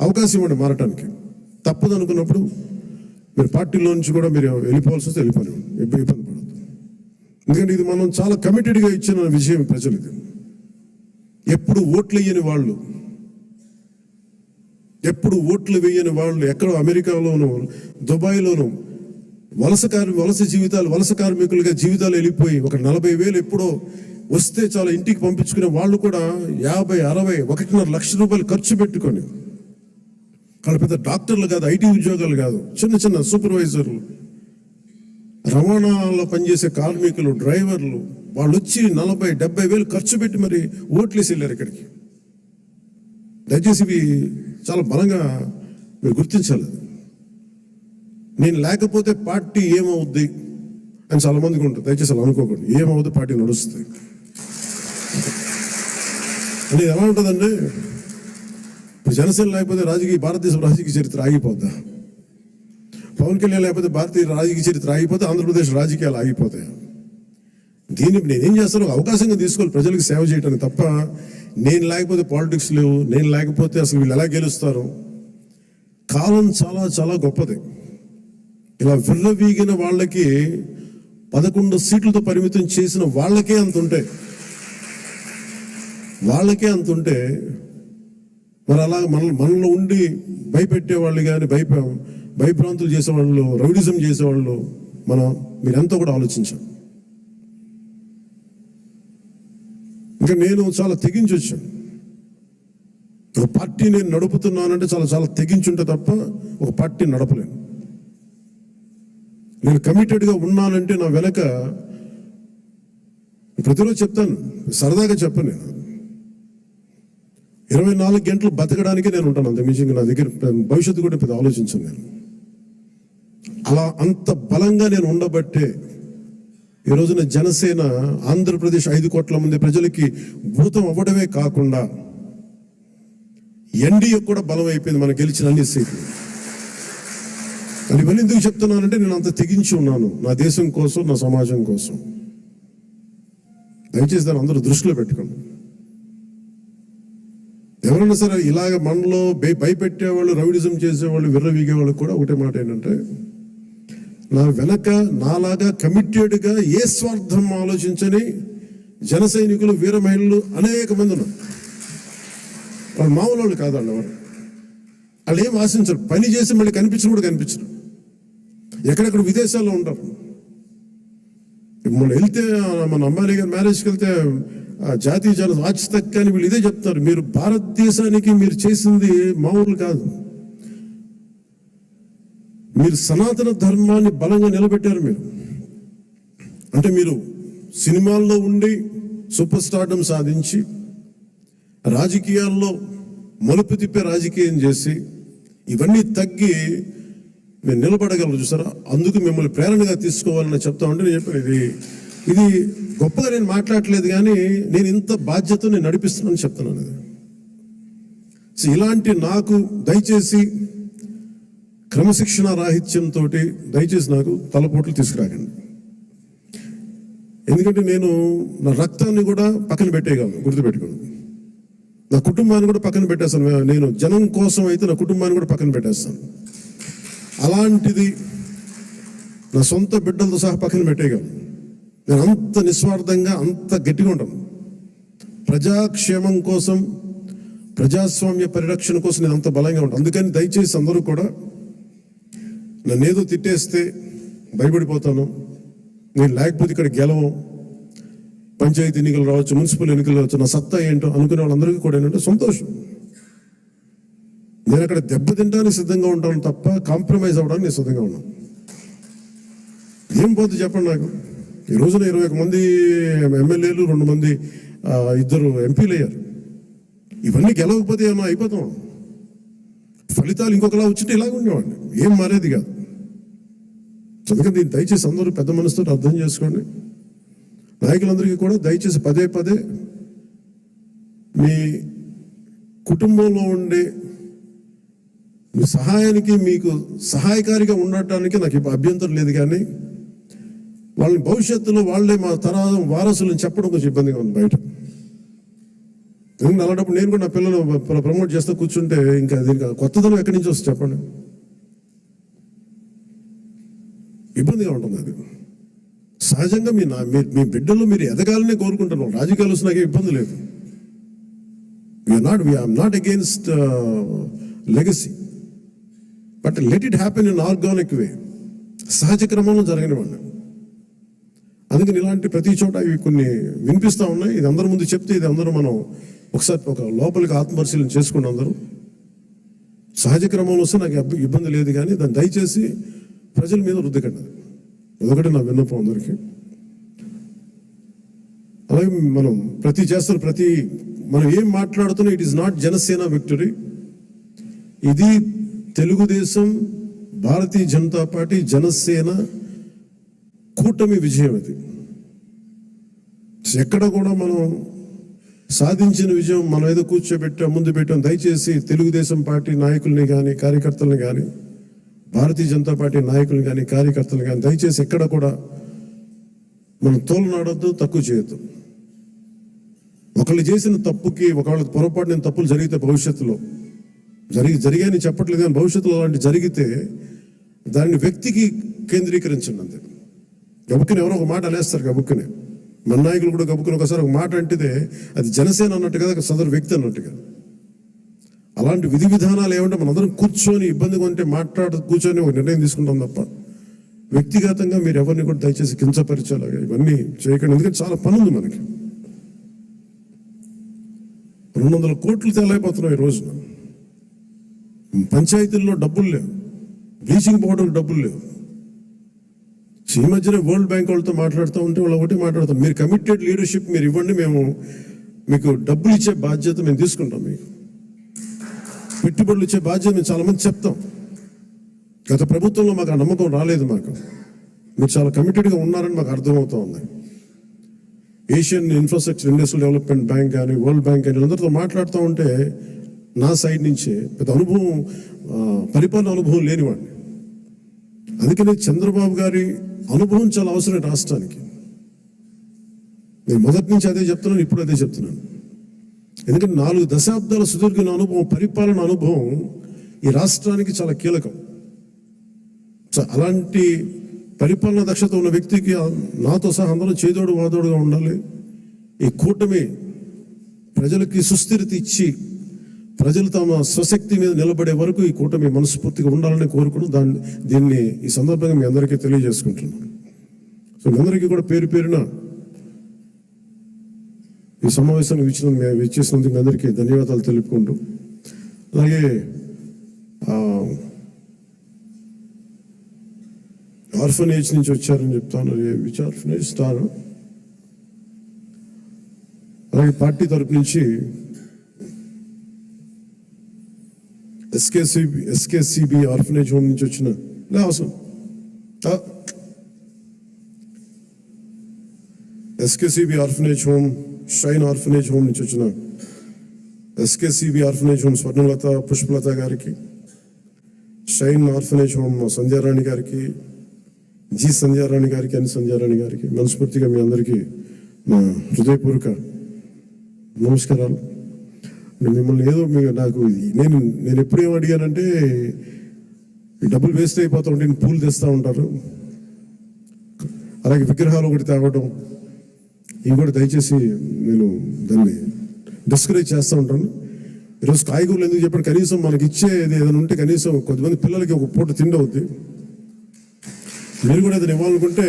అవకాశం ఇవ్వండి మారటానికి. తప్పదు అనుకున్నప్పుడు మీరు పార్టీలో నుంచి కూడా మీరు వెళ్ళిపోవాల్సి వస్తే వెళ్ళిపోనివ్వండి, ఇబ్బంది పడద్దు. ఎందుకంటే ఇది మనం చాలా కమిటెడ్గా ఇచ్చిన విషయం ప్రజలు. ఇది ఎప్పుడు ఓట్లు వేయని వాళ్ళు, ఎప్పుడు ఓట్లు వేయని వాళ్ళు ఎక్కడో అమెరికాలోనూ దుబాయ్లోనూ వలస కార్మికులుగా జీవితాలు వెళ్ళిపోయి ఒక 40,000 ఎప్పుడో వస్తే చాలా ఇంటికి పంపించుకునే వాళ్ళు కూడా 50, 60, 1.5 లక్ష రూపాయలు ఖర్చు పెట్టుకొని, వాళ్ళు పెద్ద డాక్టర్లు కాదు, ఐటీ ఉద్యోగాలు కాదు, చిన్న సూపర్వైజర్లు, రవాణాలో పనిచేసే కార్మికులు, డ్రైవర్లు, వాళ్ళు వచ్చి 40, 70,000 ఖర్చు పెట్టి మరి ఓట్లేసి వెళ్ళారు ఇక్కడికి. దయచేసి ఇవి చాలా బలంగా మీరు గుర్తించాలి. నేను లేకపోతే పార్టీ ఏమవుద్ది అని చాలా మందికి ఉంటుంది. దయచేసి అలా అనుకోకండి. ఏమవుద్ది, పార్టీ నడుస్తుంది. అది ఎలా ఉంటుందండి, ఇప్పుడు జనసేన లేకపోతే భారతదేశం రాజకీయ చరిత్ర ఆగిపోద్దా? పవన్ కళ్యాణ్ లేకపోతే భారతీయ రాజకీయ చరిత్ర ఆగిపోతే ఆంధ్రప్రదేశ్ రాజకీయాలు ఆగిపోతాయి. దీన్ని నేనేం చేస్తాను, అవకాశంగా తీసుకోవాలి ప్రజలకు సేవ చేయడానికి తప్ప, నేను లేకపోతే పాలిటిక్స్ లేవు, నేను లేకపోతే అసలు వీళ్ళు ఎలా గెలుస్తారు. కాలం చాలా చాలా గొప్పది. ఇలా విర్రవీగిన వాళ్ళకి 11 సీట్లతో పరిమితం చేసిన వాళ్ళకే అంత ఉంటే మరి అలా మనలో ఉండి భయపెట్టేవాళ్ళు కానీ, భయభ్రాంతులు చేసేవాళ్ళు, రౌడిజం చేసేవాళ్ళు మీరంతా కూడా ఆలోచించారు. ఇంకా నేను చాలా తెగించి వచ్చాను. ఒక పార్టీ నేను నడుపుతున్నానంటే చాలా చాలా తెగించుంటే తప్ప ఒక పార్టీ నడపలేను. నేను కమిటెడ్గా ఉన్నానంటే నా వెనక ప్రతిరోజు చెప్తాను, సరదాగా చెప్పను. నేను 24 గంటలు బతకడానికి నేను ఉంటాను, అంతకుమించి నా దగ్గర భవిష్యత్తు కూడా పెద్ద ఆలోచించను. నేను అలా అంత బలంగా నేను ఉండబట్టే ఈ రోజున జనసేన ఆంధ్రప్రదేశ్ 5 కోట్ల మంది ప్రజలకి భూతం అవ్వడమే కాకుండా ఎన్డీఏ కూడా బలం అయిపోయింది, మనం గెలిచిన అన్ని సీట్లు. ఇవన్నీ ఎందుకు చెప్తున్నానంటే నేను అంత తెగించి ఉన్నాను నా దేశం కోసం, నా సమాజం కోసం. దయచేసి దాన్ని అందరూ దృష్టిలో పెట్టుకోండి. ఎవరైనా సరే ఇలాగ మనలో భయపెట్టేవాళ్ళు, రౌడిజం చేసేవాళ్ళు, విర్రవీగేవాళ్ళు కూడా ఒకటే మాట ఏంటంటే, నా వెనక నాలాగా కమిటెడ్గా ఏ స్వార్థం ఆలోచించని జన సైనికులు, వీర మహిళలు అనేక మంది ఉన్నారు. వాళ్ళు మామూలు వాళ్ళు కాదండి. వాళ్ళు ఏం ఆశించరు, పని చేసి మళ్ళీ కనిపించరు. ఎక్కడెక్కడ విదేశాల్లో ఉంటారు. మొన్న వెళ్తే మన అమ్మాయి గారి మ్యారేజ్కి వెళ్తే జాతీయ జన వాచితక్ కానీ వీళ్ళు ఇదే చెప్తారు, మీరు భారతదేశానికి మీరు చేసింది మామూలు కాదు, మీరు సనాతన ధర్మాన్ని బలంగా నిలబెట్టారు. అంటే మీరు సినిమాల్లో ఉండి సూపర్ స్టార్డమ్ సాధించి రాజకీయాల్లో మలుపు తిప్పే రాజకీయం చేసి ఇవన్నీ తగ్గి మీరు నిలబడగలరు చూసారా. అందుకు మిమ్మల్ని ప్రేరణగా తీసుకోవాలని చెప్తా ఉంటే నేను చెప్పాను, ఇది గొప్పగా నేను మాట్లాడట్లేదు, కానీ నేను ఇంత బాధ్యత నేను నడిపిస్తున్నాను చెప్తున్నాను అది. సో ఇలాంటి నాకు దయచేసి క్రమశిక్షణ రాహిత్యంతో దయచేసి నాకు తలపోట్లు తీసుకురాకండి. ఎందుకంటే నేను నా రక్తాన్ని కూడా పక్కన పెట్టేయగలను, గుర్తుపెట్టుకోండి. నా కుటుంబాన్ని కూడా పక్కన పెట్టేస్తాను. నేను జనం కోసం అయితే నా కుటుంబాన్ని కూడా పక్కన పెట్టేస్తాను. అలాంటిది నా సొంత బిడ్డలతో సహా పక్కన పెట్టేయగలను. నేను అంత నిస్వార్థంగా, అంత గట్టిగా ఉంటాను. ప్రజాక్షేమం కోసం, ప్రజాస్వామ్య పరిరక్షణ కోసం నేను అంత బలంగా ఉంటాను. అందుకని దయచేసి అందరూ కూడా నన్ను ఏదో తిట్టేస్తే భయపడిపోతాను. నేను లేకపోతే ఇక్కడ గెలవం, పంచాయతీ ఎన్నికలు రావచ్చు, మున్సిపల్ ఎన్నికలు రావచ్చు, నా సత్తా ఏంటో అనుకునే వాళ్ళందరికీ కూడా ఏంటంటే సంతోషం. నేను అక్కడ దెబ్బతింటానికి సిద్ధంగా ఉంటాను తప్ప కాంప్రమైజ్ అవ్వడానికి నేను సిద్ధంగా ఉన్నాను. ఏం పోతే చెప్పండి నాకు. ఈ రోజున 21 మంది ఎమ్మెల్యేలు, 2 మంది 2 ఎంపీలు అయ్యారు. ఇవన్నీ గెలవకపోతే ఏమో అయిపోతాం. ఫలితాలు ఇంకొకలా వచ్చింటే ఇలాగ ఉండేవాడిని, ఏం మారేది కాదు. అందుకని దీన్ని దయచేసి అందరూ పెద్ద మనసుతో అర్థం చేసుకోండి. నాయకులందరికీ కూడా దయచేసి పదే పదే మీ కుటుంబంలో ఉండే మీ సహాయానికి, మీకు సహాయకారిగా ఉండటానికి నాకు అభ్యంతరం లేదు, కానీ వాళ్ళని భవిష్యత్తులో వాళ్ళే మా తరం వారసులను చెప్పడం కొంచెం ఇబ్బందిగా ఉంది బయట. ఎందుకంటే అలాంటప్పుడు నేను కూడా నా పిల్లలు ప్రమోట్ చేస్తూ కూర్చుంటే ఇంకా దీనికి కొత్తదనం ఎక్కడి నుంచి వస్తుంది చెప్పండి. ఇబ్బందిగా ఉంటుంది అది. సహజంగా మీ బిడ్డలు మీరు ఎదగాలనే కోరుకుంటున్నాం. రాజకీయాలు వస్తే నాకు ఇబ్బంది లేదు. We are not against legacy, but let it happen in organic way, సహజ క్రమంలో జరగనివ్వండి. అందుకని ఇలాంటి ప్రతి చోట ఇవి కొన్ని వినిపిస్తూ ఉన్నాయి. ఇది అందరి ముందు చెప్తే ఇది అందరూ మనం ఒకసారి ఒక లోపలికి ఆత్మపరిశీలన చేసుకుని అందరూ సహజ క్రమంలో వస్తే నాకు ఇబ్బంది లేదు, కానీ దాన్ని దయచేసి ప్రజల మీద రుద్దకండి. అదొకటి నా విన్నపం అందరికీ. అలాగే మనం మనం ఏం మాట్లాడుతున్నా it is not Janasena victory. ఇది తెలుగుదేశం, భారతీయ జనతా పార్టీ, జనసేన కూటమి విజయం. అది ఎక్కడ కూడా మనం సాధించిన విజయం మనం ఏదో ముందు పెట్టాం. దయచేసి తెలుగుదేశం పార్టీ నాయకుల్ని కానీ, కార్యకర్తల్ని కానీ, భారతీయ జనతా పార్టీ నాయకులు కానీ, కార్యకర్తలు కానీ దయచేసి ఎక్కడ కూడా మనం తోలనాడొద్దు, తక్కువ చేయొద్దు. ఒకళ్ళు చేసిన తప్పుకి, ఒకళ్ళ పొరపాటు తప్పులు జరిగితే భవిష్యత్తులో జరిగాయని చెప్పట్లేదు, కానీ భవిష్యత్తులో అలాంటి జరిగితే దాన్ని వ్యక్తికి కేంద్రీకరించండి అంతే. గబుక్కుని ఎవరో ఒక మాట అనేస్తారు, గబుక్కుని మన నాయకులు కూడా గబుక్కుని ఒకసారి ఒక మాట అంటితే అది జనసేన అన్నట్టు కదా, సదరు వ్యక్తి అన్నట్టుగా. అలాంటి విధి విధానాలు ఏమంటే మనందరం కూర్చొని ఇబ్బందిగా ఉంటే కూర్చొని ఒక నిర్ణయం తీసుకుంటాం తప్ప వ్యక్తిగతంగా మీరు ఎవరిని కూడా దయచేసి కించపరిచేలాగా ఇవన్నీ చేయకండి. ఎందుకంటే చాలా పని ఉంది మనకి. 200 కోట్లు తేలైపోతున్నాయి ఈ రోజున. పంచాయతీల్లో డబ్బులు లేవు, బ్లీచింగ్ పౌడర్కి డబ్బులు లేవు. ఈ మధ్యన వరల్డ్ బ్యాంక్ వాళ్ళతో మాట్లాడుతూ ఉంటే వాళ్ళు ఒకటి మాట్లాడతాం, మీరు కమిటెడ్ లీడర్షిప్ మీరు ఇవ్వండి, మేము మీకు డబ్బులు ఇచ్చే బాధ్యత మేము తీసుకుంటాం, మీకు పెట్టుబడులు ఇచ్చే బాధ్యత మేము చాలా మంది చెప్తాం. గత ప్రభుత్వంలో మాకు ఆ నమ్మకం రాలేదు. మీరు చాలా కమిటెడ్గా ఉన్నారని మాకు అర్థమవుతా ఉంది. Asian infrastructure industrial development bank కానీ, వరల్డ్ బ్యాంక్ కానీ అందరితో మాట్లాడుతూ ఉంటే నా సైడ్ నుంచి పెద్ద పరిపాలన అనుభవం లేనివాడిని. అందుకని చంద్రబాబు గారి అనుభవం చాలా అవసరం రాష్ట్రానికి. నేను మొదటి నుంచి అదే చెప్తున్నాను, ఇప్పుడు అదే చెప్తున్నాను. ఎందుకంటే 4 దశాబ్దాల సుదీర్ఘ అనుభవం, పరిపాలన అనుభవం ఈ రాష్ట్రానికి చాలా కీలకం. అలాంటి పరిపాలన దక్షత ఉన్న వ్యక్తికి నాతో సహా అందరూ చేదోడు వాదోడుగా ఉండాలి. ఈ కూటమి ప్రజలకి సుస్థిరత ఇచ్చి ప్రజలు తమ స్వశక్తి మీద నిలబడే వరకు ఈ కూటమి మనస్ఫూర్తిగా ఉండాలని కోరుకుని దీన్ని ఈ సందర్భంగా మీ అందరికీ తెలియజేసుకుంటున్నాను. సో మీ అందరికీ కూడా పేరు పేరున ఈ సమావేశానికి ఇచ్చేసినందుకు మీ అందరికీ ధన్యవాదాలు తెలుపుకుంటూ, అలాగే ఆర్ఫనేజ్ నుంచి వచ్చారని చెప్తాను. Which orphanage star. అలాగే పార్టీ తరపు నుంచి ఎస్కేసిబి ఆర్ఫనేజ్ హోమ్ నుంచి వచ్చిన SKCB orphanage home, Shine orphanage home నుంచి వచ్చిన SKCB orphanage home Swarnalatha Pushpalatha గారికి, షైన్ ఆర్ఫనేజ్ హోమ్ సంధ్యారాణి గారికి, జి సంధ్యారాణి గారికి, ఎన్ సంధ్యారాణి గారికి మనస్ఫూర్తిగా మీ అందరికీ నా హృదయపూర్వక నమస్కారాలు. మిమ్మల్ని ఏదో నాకు నేను ఎప్పుడేం అడిగానంటే, డబ్బులు వేస్ట్ అయిపోతూ ఉంటే పూలు తెస్తూ ఉంటారు, అలాగే విగ్రహాలు ఒకటి తేవడం, ఇవి కూడా దయచేసి నేను దాన్ని డిస్కరేజ్ చేస్తూ ఉంటాను. ఈరోజు కాయగూరలు ఎందుకు చెప్పండి, కనీసం మనకి ఇచ్చేది ఏదైనా ఉంటే కనీసం కొంతమంది పిల్లలకి ఒక పూట తిండి అవుద్ది. మీరు కూడా ఏదైనా ఇవ్వాలనుకుంటే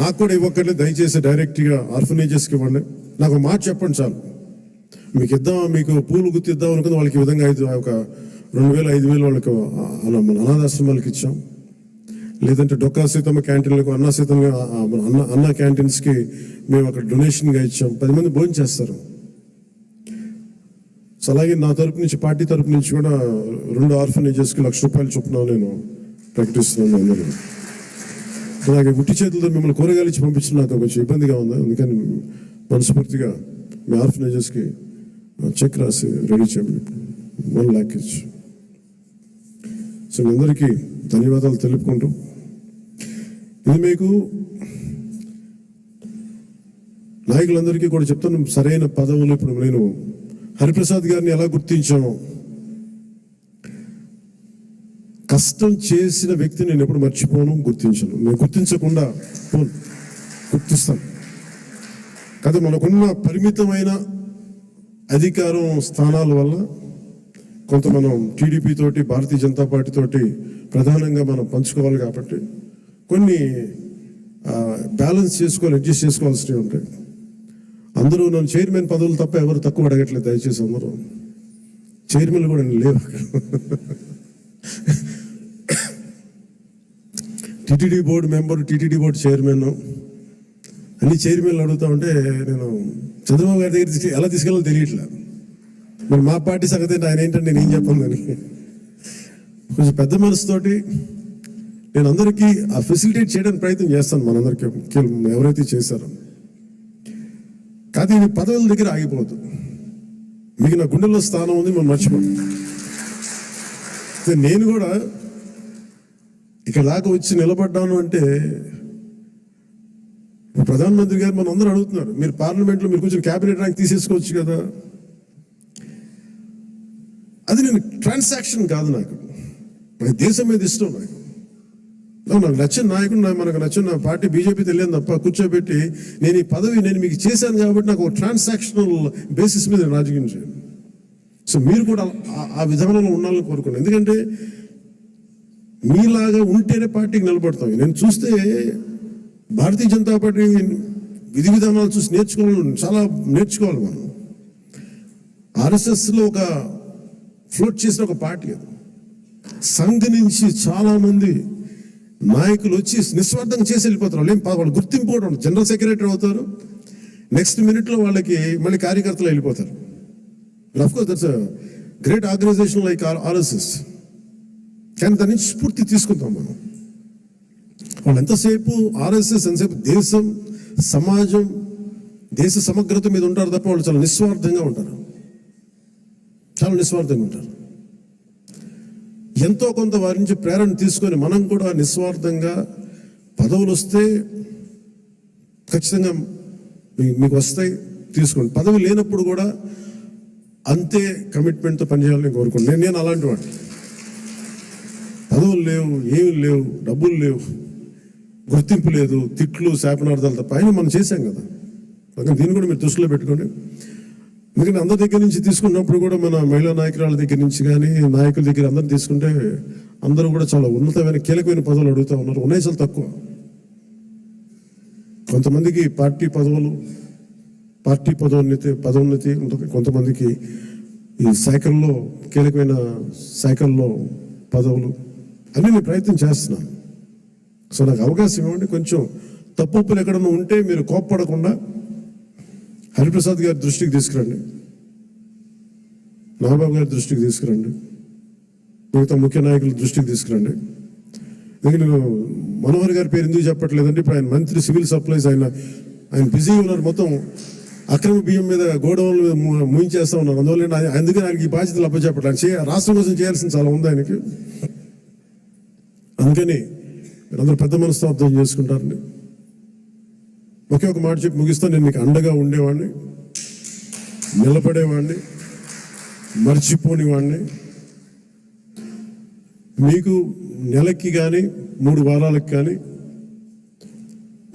నాకు కూడా ఇవ్వక్కర్లేదు, దయచేసి డైరెక్ట్గా ఆర్ఫనేజెస్కి ఇవ్వండి. నాకు ఒక మాట చెప్పండి చాలు. మీకు పూలు గుర్తిద్దాం అనుకుంది వాళ్ళకి ఈ విధంగా ఒక 2,000 5,000 వాళ్ళకి మన అనాథాశ్రమాలకు ఇచ్చాం. లేదంటే డొక్కా సీతమ్మ క్యాంటీన్లకు, అన్న క్యాంటీన్స్కి మేము అక్కడ డొనేషన్గా ఇచ్చాం. 10 మంది భోజనం చేస్తారు. సో అలాగే నా తరపు నుంచి, పార్టీ తరపు నుంచి కూడా 2 ఆర్ఫనేజెస్కి ₹1,00,000 చొప్పున నేను ప్రకటిస్తున్నాను అందరూ. అలాగే ఉట్టి చేతులతో మిమ్మల్ని కూరగాయలు ఇచ్చి పంపించడం నాకు కొంచెం ఇబ్బందిగా ఉంది. అందుకని మనస్ఫూర్తిగా మీ ఆర్ఫనేజెస్కి చెక్ రాసి రెడీ చేయండి, 1 lakh ఇచ్చి. సో మీ అందరికీ ధన్యవాదాలు తెలుపుకుంటూ, ఇది మీకు నాయకులందరికీ కూడా చెప్తాను, సరైన పదవులు. ఇప్పుడు నేను హరిప్రసాద్ గారిని ఎలా గుర్తించాను, కష్టం చేసిన వ్యక్తిని నేను ఎప్పుడు మర్చిపోను, గుర్తించను. నేను గుర్తించకుండా గుర్తిస్తాను కదా. మనకున్న పరిమితమైన అధికారం స్థానాల వల్ల కొంత మనం టీడీపీ తోటి, భారతీయ జనతా పార్టీ తోటి ప్రధానంగా మనం పంచుకోవాలి కాబట్టి కొన్ని బ్యాలెన్స్ చేసుకోవాలి, అడ్జస్ట్ చేసుకోవాల్సినవి ఉంటాయి. అందరూ నన్ను చైర్మన్ పదవులు తప్ప ఎవరు తక్కువ అడగట్లేదు. దయచేసి అందరూ చైర్మన్ కూడా లేవు. TTD board member, TTD board chairman, అన్ని చైర్మన్లు అడుగుతా ఉంటే నేను చంద్రబాబు గారి దగ్గర ఎలా తీసుకెళ్ళాలో తెలియట్లేదు. మరి మా పార్టీ సంగతి ఆయన ఏంటంటే నేను ఏం చెప్పను అని కొంచెం పెద్ద మనసుతోటి నేను అందరికీ ఆ ఫెసిలిటేట్ చేయడానికి ప్రయత్నం చేస్తాను. మనందరికీ ఎవరైతే చేశారో. కానీ ఇది పదవుల దగ్గర ఆగిపోదు. మీకు నా గుండెల్లో స్థానం ఉంది, మనం మర్చిపోదు. నేను కూడా ఇక్కడ దాకా వచ్చి నిలబడ్డాను అంటే, ప్రధానమంత్రి గారు మనం అందరూ అడుగుతున్నారు, మీరు పార్లమెంట్లో మీరు కొంచెం క్యాబినెట్ ర్యాంక్ తీసేసుకోవచ్చు కదా. అది నేను ట్రాన్సాక్షన్ కాదు, నాకు దేశం మీద ఇష్టం. నాకు నచ్చిన నాయకుడు, మనకు నచ్చిన పార్టీ బీజేపీ తెలియదు తప్ప కూర్చోబెట్టి నేను ఈ పదవి నేను మీకు చేశాను కాబట్టి నాకు ఒక ట్రాన్సాక్షనల్ బేసిస్ మీద రాజకీయం చేయండి. సో మీరు కూడా ఆ విధానంలో ఉండాలని కోరుకున్నాను. ఎందుకంటే మీలాగా ఉంటేనే పార్టీకి నిలబడతాం. నేను చూస్తే భారతీయ జనతా పార్టీ విధి విధానాలు చూసి చాలా నేర్చుకోవాలి మనం. ఆర్ఎస్ఎస్లో ఒక ఫ్లోట్ చేసిన ఒక పార్టీ అది. సంఘ్ నుంచి చాలా మంది నాయకులు వచ్చి నిస్వార్థంగా చేసి వెళ్ళిపోతారు. వాళ్ళు గుర్తింపు కూడా ఉండదు. జనరల్ సెక్రటరీ అవుతారు, నెక్స్ట్ మినిట్లో వాళ్ళకి మళ్ళీ కార్యకర్తలు వెళ్ళిపోతారు. Of course that's a great organisation like RSS. కానీ దాని నుంచి స్ఫూర్తి తీసుకుంటాం మనం. వాళ్ళు ఎంతసేపు ఆర్ఎస్ఎస్ ఎంతసేపు దేశం, సమాజం, దేశ సమగ్రత మీద ఉంటారు తప్ప వాళ్ళు చాలా నిస్వార్థంగా ఉంటారు. చాలా నిస్వార్థంగా ఉంటారు. ఎంతో కొంత వారి నుంచి ప్రేరణ తీసుకొని మనం కూడా నిస్వార్థంగా పదవులు వస్తే ఖచ్చితంగా మీకు వస్తాయి, తీసుకోండి. పదవి లేనప్పుడు కూడా అంతే కమిట్మెంట్తో పనిచేయాలని కోరుకుంటున్నాను. నేను అలాంటి వాడు. పదవులు లేవు, ఏమి లేవు, డబ్బులు లేవు, గుర్తింపు లేదు, తిట్లు శాపనార్థాలు తప్ప ఆయన మనం చేశాం కదా. దీన్ని కూడా మీరు దృష్టిలో పెట్టుకోండి. ఎందుకంటే అందరి దగ్గర నుంచి తీసుకున్నప్పుడు కూడా మన మహిళా నాయకురాల దగ్గర నుంచి కానీ నాయకుల దగ్గర అందరిని తీసుకుంటే అందరూ కూడా చాలా ఉన్నతమైన కీలకమైన పదవులు అడుగుతూ ఉన్నారు. ఉన్నాయి చాలా తక్కువ. కొంతమందికి పార్టీ పదోన్నతి ఉంటుంది. కొంతమందికి ఈ శాఖల్లో కీలకమైన శాఖల్లో పదవులు అన్నీ నేను ప్రయత్నం చేస్తున్నాను. సో నాకు అవకాశం ఇవ్వండి. కొంచెం తప్పులు ఎక్కడన్నా ఉంటే మీరు కోప్పడకుండా హరిప్రసాద్ గారి దృష్టికి తీసుకురండి, నాగబాబు గారి దృష్టికి తీసుకురండి, మిగతా ముఖ్య నాయకుల దృష్టికి తీసుకురండి. ఎందుకంటే నేను మనోహర్ గారి పేరు ఎందుకు చెప్పట్లేదంటే, ఇప్పుడు ఆయన మంత్రి సివిల్ సప్లైస్, ఆయన ఆయన బిజీ ఉన్నారు, మొత్తం అక్రమ బియ్యం మీద గోడౌన్లు ముయించేస్తూ ఉన్నారు. అందువల్ల అందుకని ఆయనకి ఈ బాధ్యతలు అప్పచెప్పట్లేదు. రాష్ట్రం కోసం చేయాల్సింది చాలా ఉంది ఆయనకి. అందుకని మీరందరూ పెద్ద మనసుతో అర్థం చేసుకుంటారని ఒకే ఒక మాట చెప్పి ముగిస్తాను. నేను మీకు అండగా ఉండేవాడిని, నిలబడేవాడిని, మర్చిపోనివాడిని. మీకు నెలకి కానీ 3 వారాలకు కానీ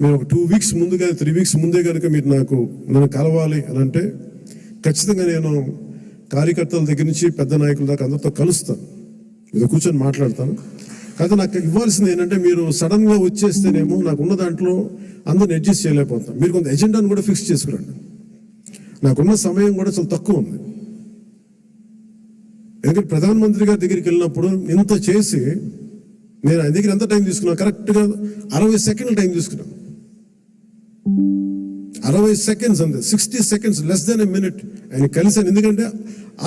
మీరు ఒక 2 వీక్స్ ముందు కానీ 3 వీక్స్ ముందే కనుక మీరు నన్ను కలవాలి అని అంటే ఖచ్చితంగా నేను కార్యకర్తల దగ్గర నుంచి పెద్ద నాయకుల దాకా అందరితో కలుస్తాను, మీరు కూర్చొని మాట్లాడతాను. కాదు నాకు ఇవ్వాల్సింది ఏంటంటే మీరు సడన్గా వచ్చేస్తేనేమో నాకు ఉన్న దాంట్లో అందరిని అడ్జస్ట్ చేయలేకపోతాం. మీరు కొంత ఎజెండాను కూడా ఫిక్స్ చేసుకురండి. నాకున్న సమయం కూడా చాలా తక్కువ ఉంది. ఎందుకంటే ప్రధానమంత్రి గారి దగ్గరికి వెళ్ళినప్పుడు ఇంత చేసి నేను ఆయన దగ్గర ఎంత టైం తీసుకున్నాను, కరెక్ట్గా 60 సెకండ్లు టైం తీసుకున్నాను. 60 సెకండ్స్ అంతే, 60 seconds, less than a minute ఆయన కలిసాను. ఎందుకంటే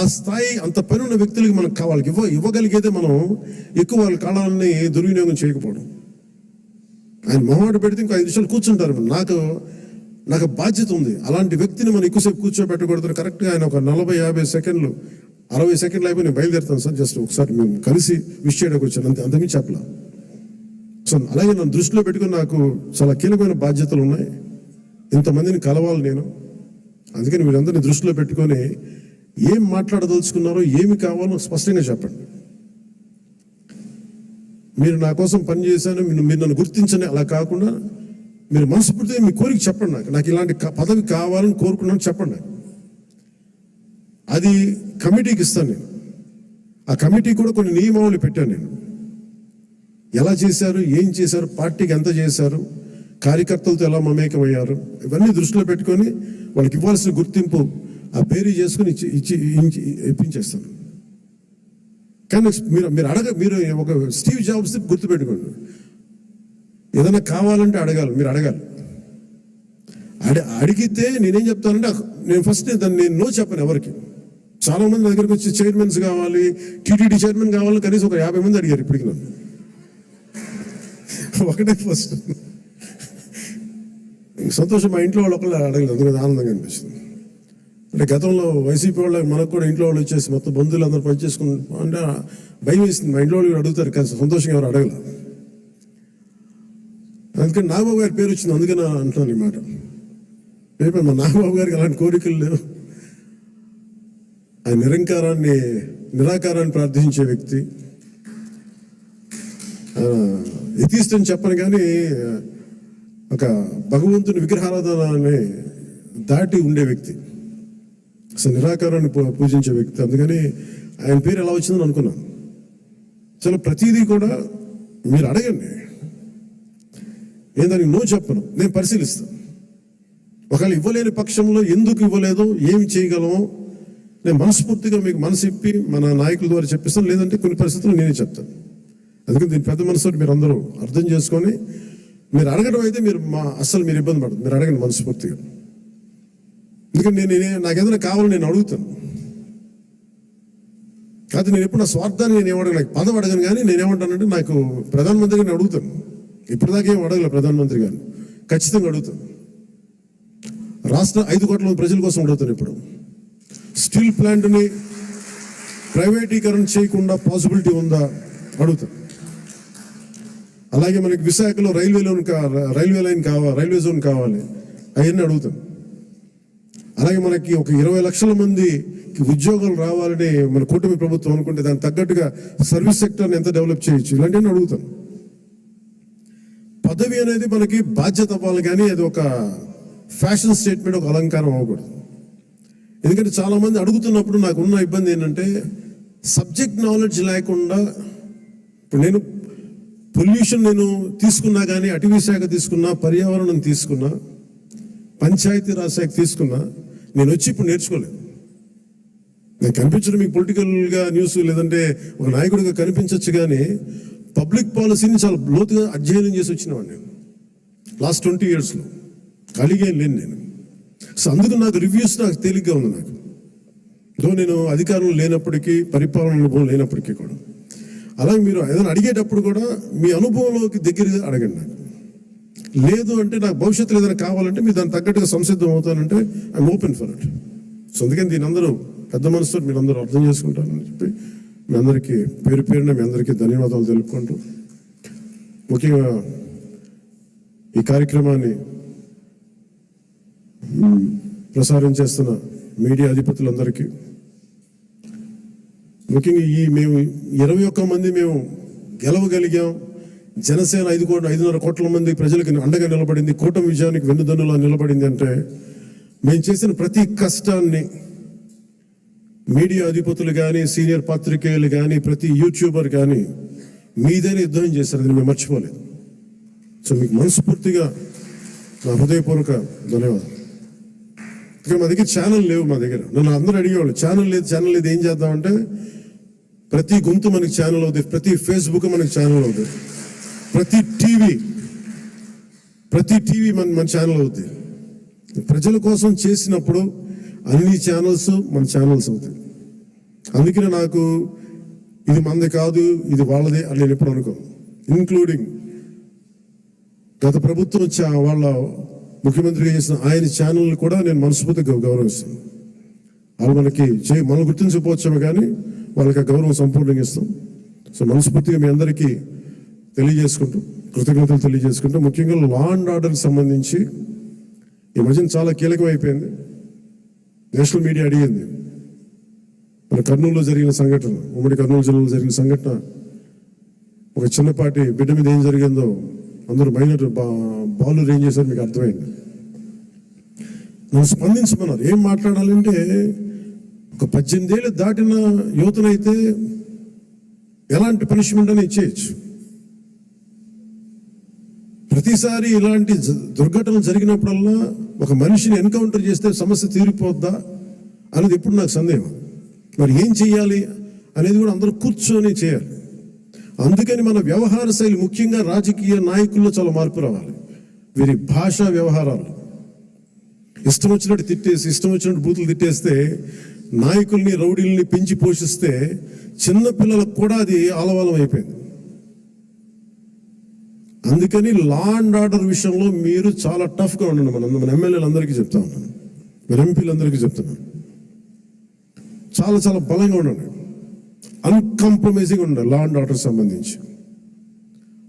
ఆ స్థాయి అంత పని ఉన్న వ్యక్తులకి మనకు కావాలి, ఇవ్వగలిగేదే మనం ఎక్కువ వాళ్ళ కాలాన్ని దుర్వినియోగం చేయకపోవడం. ఆయన మొహమాట పెడితే ఇంకో 5 నిమిషాలు కూర్చుంటారు. నాకు బాధ్యత ఉంది, అలాంటి వ్యక్తిని మనం ఎక్కువసేపు కూర్చోబెట్టకూడదు. కరెక్ట్గా ఆయన ఒక 40-50 సెకండ్లు 60 సెకండ్లు అయిపోయి నేను బయలుదేరుతాను సార్, జస్ట్ ఒకసారి మేము కలిసి విష్ చేయడానికి వచ్చాను, అంతమించి చెప్పలా. సో అలాగే నన్ను దృష్టిలో పెట్టుకుని నాకు చాలా కీలకమైన బాధ్యతలు ఉన్నాయి, ఇంతమందిని కలవాలి నేను. అందుకని మీరందరినీ దృష్టిలో పెట్టుకొని ఏం మాట్లాడదలుచుకున్నారో, ఏమి కావాలో స్పష్టంగా చెప్పండి. మీరు నా కోసం పనిచేశాను, మీరు నన్ను గుర్తించని అలా కాకుండా మీరు మనస్ఫూర్తిగా మీ కోరిక చెప్పండి. నాకు ఇలాంటి పదవి కావాలని కోరుకున్నాను చెప్పండి. అది కమిటీకి ఇస్తాను నేను. ఆ కమిటీ కూడా కొన్ని నియమావళి పెట్టాను నేను. ఎలా చేశారు, ఏం చేశారు, పార్టీకి ఎంత చేశారు, కార్యకర్తలతో ఎలా మమేకమయ్యారు, ఇవన్నీ దృష్టిలో పెట్టుకొని వాళ్ళకి ఇవ్వాల్సిన గుర్తింపు ఆ పేరు చేసుకుని ఇప్పించేస్తాను. కానీ మీరు ఒక స్టీవ్ జాబ్స్ గుర్తుపెట్టుకోండి, ఏదైనా కావాలంటే అడగాలి, మీరు అడగాలి. అడిగితే నేనేం చెప్తానంటే నేను ఫస్ట్ నేను నో చెప్పను ఎవరికి. చాలా మంది నా దగ్గరికి వచ్చి చైర్మన్స్ కావాలి, టీటీడీ చైర్మన్ కావాలని కనీసం ఒక 50 మంది అడిగారు ఇప్పటికి నన్ను. ఒకటే ఫస్ట్ సంతోషం, మా ఇంట్లో వాళ్ళు ఒకళ్ళు అడగలేదు, అందుకని ఆనందంగా అనిపిస్తుంది. అంటే గతంలో వైసీపీ వాళ్ళకి మనకు కూడా ఇంట్లో వాళ్ళు వచ్చేసి మొత్తం బంధువులు అందరూ పనిచేసుకుంటా అంటే భయం వేసింది. మా ఇంట్లో వాళ్ళు అడుగుతారు కానీ సంతోషంగా ఎవరు అడగల. అందుకని నాగబాబు గారి పేరు వచ్చింది, అందుకని అంటున్నాను ఈ మాట. మా నాగబాబు గారికి అలాంటి కోరికలు లేవు. ఆయన నిరాకారాన్ని ప్రార్థించే వ్యక్తి. ఎథీస్ట్ చెప్పను కానీ ఒక భగవంతుని విగ్రహారాధనని దాటి ఉండే వ్యక్తి, అసలు నిరాకారాన్ని పూజించే వ్యక్తి. అందుకని ఆయన పేరు ఎలా వచ్చిందని అనుకున్నాను. చాలా ప్రతిదీ కూడా మీరు అడగండి, నేను దానికి నో చెప్పను, నేను పరిశీలిస్తాను. ఒకవేళ ఇవ్వలేని పక్షంలో ఎందుకు ఇవ్వలేదో, ఏమి చేయగలమో నేను మనస్ఫూర్తిగా మీకు మనసు ఇప్పి మన నాయకుల ద్వారా చెప్పిస్తాను. లేదంటే కొన్ని పరిస్థితులు నేనే చెప్తాను. అందుకని దీని పెద్ద మనసుతో మీరు అందరూ అర్థం చేసుకొని మీరు అడగడం అయితే అస్సలు మీరు ఇబ్బంది పడదు, మీరు అడగండి మనస్ఫూర్తిగా. ఎందుకంటే నాకు ఏదైనా కావాలని నేను అడుగుతాను. కాదు నేను ఎప్పుడు నా స్వార్థాన్ని నేను ఏమడగను, నాకు పదవి అడగను. కానీ నేనేమంటానంటే నాకు ప్రధానమంత్రి గారిని అడుగుతాను. ఇప్పటిదాకా ఏం అడగలేదు ప్రధానమంత్రి గారిని, ఖచ్చితంగా అడుగుతాను. రాష్ట్ర 5 కోట్ల మంది ప్రజల కోసం అడుగుతాను. ఇప్పుడు స్టీల్ ప్లాంట్ని ప్రైవేటీకరణ చేయకుండా పాసిబిలిటీ ఉందా అడుగుతాను. అలాగే మనకి విశాఖలో రైల్వే లైన్ కావాలి, రైల్వే జోన్ కావాలి, అవన్నీ అడుగుతాను. అలాగే మనకి ఒక 20 లక్షల మందికి ఉద్యోగాలు రావాలని మన కూటమి ప్రభుత్వం అనుకుంటే దానికి తగ్గట్టుగా సర్వీస్ సెక్టర్ని ఎంత డెవలప్ చేయొచ్చు, ఇలాంటివన్నీ అడుగుతాను. పదవి అనేది మనకి బాధ్యత అవ్వాలి, కానీ అది ఒక ఫ్యాషన్ స్టేట్మెంట్, ఒక అలంకారం అవ్వకూడదు. ఎందుకంటే చాలామంది అడుగుతున్నప్పుడు నాకున్న ఇబ్బంది ఏంటంటే సబ్జెక్ట్ నాలెడ్జ్ లేకుండా. ఇప్పుడు నేను పొల్యూషన్ నేను తీసుకున్నా, కానీ అటవీ శాఖ తీసుకున్నా, పర్యావరణం తీసుకున్నా, పంచాయతీరాజ్ శాఖ తీసుకున్నా, నేను వచ్చి ఇప్పుడు నేర్చుకోలేదు. నేను కనిపించడం మీకు పొలిటికల్గా న్యూస్ లేదంటే ఒక నాయకుడిగా కనిపించవచ్చు, కానీ పబ్లిక్ పాలసీని చాలా లోతుగా అధ్యయనం చేసి వచ్చినవాడిని నేను లాస్ట్ 20 yearsలో. ఖాళీగా లేను నేను. సో అందుకు నాకు రివ్యూస్ నాకు తేలిగ్గా ఉంది. నాకు నేను అధికారంలో లేనప్పటికీ, పరిపాలన అనుభవం లేనప్పటికీ కూడా. అలాగే మీరు ఏదైనా అడిగేటప్పుడు కూడా మీ అనుభవంలోకి దగ్గరగా అడగండి. నాకు లేదు అంటే నాకు భవిష్యత్తులో ఏదైనా కావాలంటే మీరు దానికి తగ్గట్టుగా సంసిద్ధం అవుతానంటే I'm open for it. So అందుకని దీని అందరూ పెద్ద మనసుతో మీరు అందరూ అర్థం చేసుకుంటారని చెప్పి మీ అందరికీ పేరు పేరున మీ అందరికీ ధన్యవాదాలు తెలుపుకుంటూ, ముఖ్యంగా ఈ కార్యక్రమాన్ని ప్రసారం చేస్తున్న మీడియా అధిపతులందరికీ, ముఖ్యంగా మేము 21 మంది మేము గెలవగలిగాం, జనసేన 5.5 కోట్ల మంది ప్రజలకు అండగా నిలబడింది, కూటమి విజయానికి వెన్నుదన్నులా నిలబడింది అంటే మేము చేసిన ప్రతి కష్టాన్ని మీడియా అధిపతులు కానీ, సీనియర్ పాత్రికేయులు కానీ, ప్రతి యూట్యూబర్ కానీ మీదైనా యుద్ధం చేశారు. అది మేము మర్చిపోలేదు. సో మీకు మనస్ఫూర్తిగా నా హృదయపూర్వక ధన్యవాదాలు. మా దగ్గర ఛానల్ లేవు. మా దగ్గర నన్ను అందరూ అడిగేవాళ్ళు, ఛానల్ లేదు ఏం చేద్దామంటే, ప్రతి గొంతు మనకి ఛానల్ అవుతుంది, ప్రతి ఫేస్బుక్ మనకి ఛానల్ అవుతుంది, ప్రతి టీవీ మన ఛానల్ అవుతుంది. ప్రజల కోసం చేసినప్పుడు అన్ని ఛానల్స్ మన ఛానల్స్ అవుతాయి. అందుకనే నాకు ఇది మనది కాదు, ఇది వాళ్ళదే అని నేను ఎప్పుడు అనుకోను. ఇంక్లూడింగ్ గత ప్రభుత్వం వాళ్ళ ముఖ్యమంత్రిగా చేసిన ఆయన ఛానల్ కూడా నేను మనస్ఫూర్తిగా గౌరవిస్తాను. వాళ్ళు మనం గుర్తించకపోవచ్చాము కానీ వాళ్ళకి ఆ గౌరవం సంపూర్ణంగా ఇస్తాం. సో మనస్ఫూర్తిగా మీ అందరికీ కృతజ్ఞతలు తెలియజేసుకుంటూ, ముఖ్యంగా లా అండ్ ఆర్డర్కి సంబంధించి ఈ మధ్యన చాలా కీలకం అయిపోయింది. నేషనల్ మీడియా అడిగింది, మన కర్నూలులో జరిగిన సంఘటన, ఉమ్మడి కర్నూలు జిల్లాలో జరిగిన సంఘటన, ఒక చిన్నపాటి బిడ్డ మీద ఏం జరిగిందో అందరూ మైనర్ బాలు ఏం చేశారు మీకు అర్థమైంది. నన్ను స్పందించమన్నారు. ఏం మాట్లాడాలంటే, ఒక 18 ఏళ్ళు దాటిన యువతనైతే ఎలాంటి పనిష్మెంట్ అని ఇచ్చేయచ్చు. ప్రతిసారి ఇలాంటి దుర్ఘటనలు జరిగినప్పుడల్లా ఒక మనిషిని ఎన్కౌంటర్ చేస్తే సమస్య తీరిపోద్దా అనేది ఎప్పుడు నాకు సందేహం. మరి ఏం చెయ్యాలి అనేది కూడా అందరూ కూర్చొని చేయాలి. అందుకని మన వ్యవహార శైలి, ముఖ్యంగా రాజకీయ నాయకుల్లో చాలా మార్పు రావాలి. వీరి భాషా వ్యవహారాలు ఇష్టం వచ్చినట్టు తిట్టేసి, ఇష్టం వచ్చినట్టు బూతులు తిట్టేస్తే, నాయకుల్ని రౌడీల్ని పెంచి పోషిస్తే చిన్నపిల్లలకు కూడా అది ఆలవాలం అయిపోయింది. అందుకని లా అండ్ ఆర్డర్ విషయంలో మీరు చాలా టఫ్గా ఉండండి. మన ఎమ్మెల్యేలందరికీ చెప్తా ఉన్నాను, మన ఎంపీలందరికీ చెప్తున్నాను, చాలా చాలా బలంగా ఉండండి, అన్కాంప్రమైజింగ్ ఉండాలి లా అండ్ ఆర్డర్ సంబంధించి.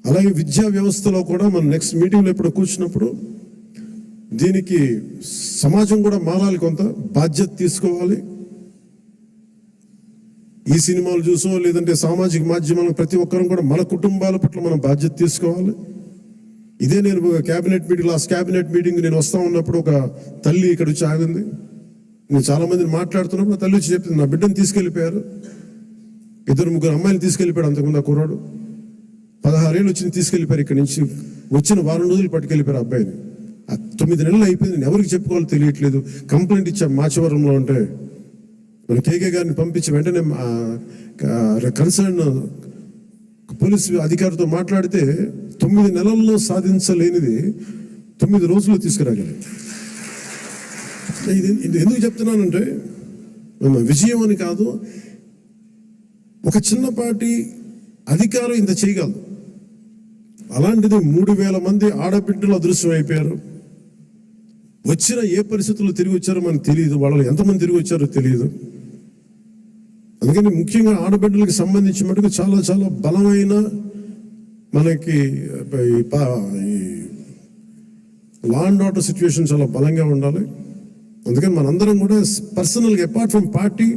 అలాగే విద్యా వ్యవస్థలో కూడా మనం నెక్స్ట్ మీటింగ్లో ఎప్పుడు కూర్చున్నప్పుడు దీనికి సమాజం కూడా మారాలి, కొంత బాధ్యత తీసుకోవాలి. ఈ సినిమాలు చూసో లేదంటే సామాజిక మాధ్యమాలు ప్రతి ఒక్కరం కూడా మన కుటుంబాల పట్ల మనం బాధ్యత తీసుకోవాలి. ఇదే నేను లాస్ట్ క్యాబినెట్ మీటింగ్ నేను వస్తా ఉన్నప్పుడు ఒక తల్లి ఇక్కడ వచ్చి ఆగింది. నేను చాలా మందిని మాట్లాడుతున్నప్పుడు తల్లి వచ్చి చెప్పింది, నా బిడ్డను తీసుకెళ్ళిపోయారు, 2-3 అమ్మాయిలు తీసుకెళ్ళిపోయాడు. అంతకుముందు ఆ కుర్రాడు 16 ఏళ్ళు వచ్చింది, తీసుకెళ్ళిపోయారు. ఇక్కడ నుంచి వచ్చిన 1 వారం రోజులు పట్టుకెళ్ళిపోయారు అబ్బాయిని. 9 నెలలు అయిపోయింది, నేను ఎవరికి చెప్పుకోవాలో తెలియట్లేదు. కంప్లైంట్ ఇచ్చాం మాచవరంలో. అంటే మన కేకే గారిని పంపించి వెంటనే కన్సర్న్ పోలీస్ అధికారితో మాట్లాడితే 9 నెలల్లో సాధించలేనిది 9 రోజుల్లో తీసుకురాగలి. ఇది ఎందుకు చెప్తున్నానంటే, విజయం అని కాదు, ఒక చిన్నపాటి అధికారం ఇంత చేయగలదు. అలాంటిది 3,000 మంది ఆడబిడ్డలు అదృశ్యం అయిపోయారు. వచ్చిన ఏ పరిస్థితుల్లో తిరిగి వచ్చారో మనకు తెలియదు, వాళ్ళు ఎంతమంది తిరిగి వచ్చారో తెలియదు. అందుకని ముఖ్యంగా ఆడబిడ్డలకు సంబంధించి మటుకు చాలా చాలా బలమైన మనకి లా అండ్ ఆర్డర్ సిచ్యువేషన్ చాలా బలంగా ఉండాలి. అందుకని మనందరం కూడా పర్సనల్గా, అపార్ట్ ఫ్రమ్ పార్టీ,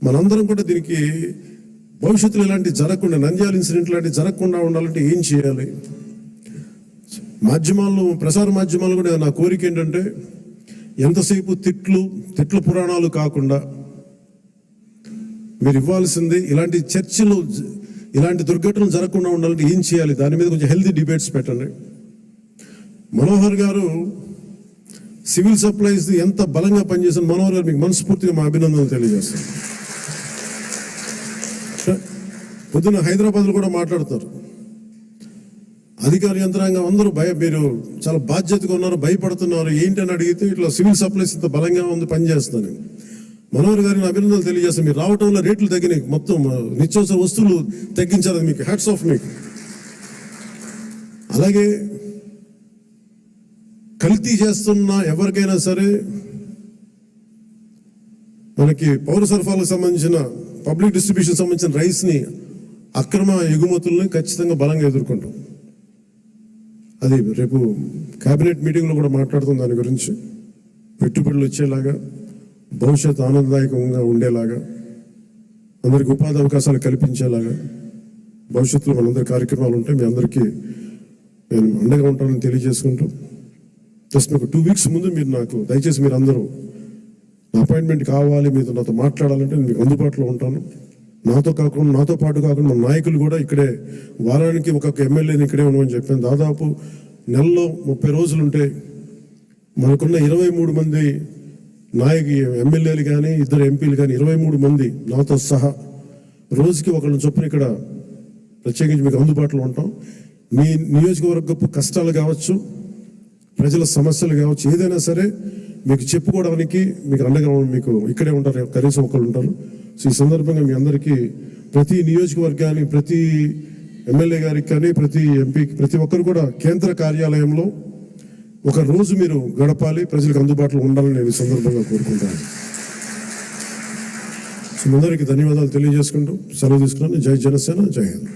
మనందరం కూడా దీనికి భవిష్యత్తులో ఇలాంటి జరగకుండా, నంద్యాల ఇన్సిడెంట్ లాంటివి జరగకుండా ఉండాలంటే ఏం చేయాలి? ప్రసార మాధ్యమాలు కూడా నా కోరిక ఏంటంటే, ఎంతసేపు తిట్ల పురాణాలు కాకుండా మీరు ఇవ్వాల్సింది ఇలాంటి చర్చలు, ఇలాంటి దుర్ఘటనలు జరగకుండా ఉండాలంటే ఏం చేయాలి, దాని మీద కొంచెం హెల్తీ డిబేట్స్ పెట్టండి. మనోహర్ గారు సివిల్ సప్లైస్ ఎంత బలంగా పనిచేసిన మనోహర్ గారు మీకు మనస్ఫూర్తిగా మా అభినందనలు తెలియజేస్తాను. పొద్దున్న హైదరాబాద్లో కూడా మాట్లాడతారు, అధికార యంత్రాంగం అందరూ మీరు చాలా బాధ్యతగా ఉన్నారు, భయపడుతున్నారు ఏంటని అడిగితే, ఇట్లా సివిల్ సప్లైస్ ఇంత బలంగా ఉంది, పనిచేస్తాను. మనోహర్ గారిని అభినందనలు తెలియజేస్తాను. మీరు రావటంలో రేట్లు తగ్గినాయి, మొత్తం నిత్యావసర వస్తువులు తగ్గించారు, మీకు హ్యాట్స్ ఆఫ్ మీకు. అలాగే కల్తీ చేస్తున్న ఎవరికైనా సరే మనకి పౌర సరఫరాలకు సంబంధించిన పబ్లిక్ డిస్ట్రిబ్యూషన్ సంబంధించిన రైస్ని అక్రమ ఎగుమతుల్ని ఖచ్చితంగా బలంగా ఎదుర్కొంటాం. అది రేపు కేబినెట్ మీటింగ్లో కూడా మాట్లాడుతాం దాని గురించి. పెట్టుబడులు వచ్చేలాగా, భవిష్యత్తు ఆనందదాయకంగా ఉండేలాగా, అందరికి ఉపాధి అవకాశాలు కల్పించేలాగా భవిష్యత్తులో మనందరి కార్యక్రమాలు ఉంటాయి. మీ అందరికీ నేను అండగా ఉంటానని తెలియజేసుకుంటూ, జస్ట్ ఒక 2 weeks ముందు మీరు నాకు దయచేసి మీరు అందరూ నా అపాయింట్మెంట్ కావాలి, మీతో నాతో మాట్లాడాలంటే నేను మీకు అందుబాటులో ఉంటాను. నాతో పాటు కాకుండా మన నాయకులు కూడా ఇక్కడే వారానికి ఒక్కొక్క ఎమ్మెల్యేని ఇక్కడే ఉండమని చెప్పాను. దాదాపు నెలలో 30 రోజులు ఉంటే మనకున్న 23 మంది ఎమ్మెల్యేలు కానీ 2 ఎంపీలు కానీ 23 మంది నాతో సహా రోజుకి ఒకళ్ళని చొప్పున ఇక్కడ ప్రత్యేకించి మీకు అందుబాటులో ఉంటాం. మీ నియోజకవర్గపు కష్టాలు కావచ్చు, ప్రజల సమస్యలు కావచ్చు, ఏదైనా సరే మీకు చెప్పుకోవడానికి మీకు అండగా మీకు ఇక్కడే ఉంటారు, కనీసం ఒకళ్ళు ఉంటారు. సో ఈ సందర్భంగా మీ అందరికీ ప్రతి నియోజకవర్గాన్ని, ప్రతి ఎమ్మెల్యే గారికి కానీ, ప్రతి ఎంపీకి, ప్రతి ఒక్కరు కూడా కేంద్ర కార్యాలయంలో ఒక రోజు మీరు గడపాలి, ప్రజలకు అందుబాటులో ఉండాలని నేను ఈ సందర్భంగా కోరుకుంటాను. సో అందరికీ ధన్యవాదాలు తెలియజేసుకుంటూ సెలవు తీసుకున్నాను. జై జనసేన, జై హింద్.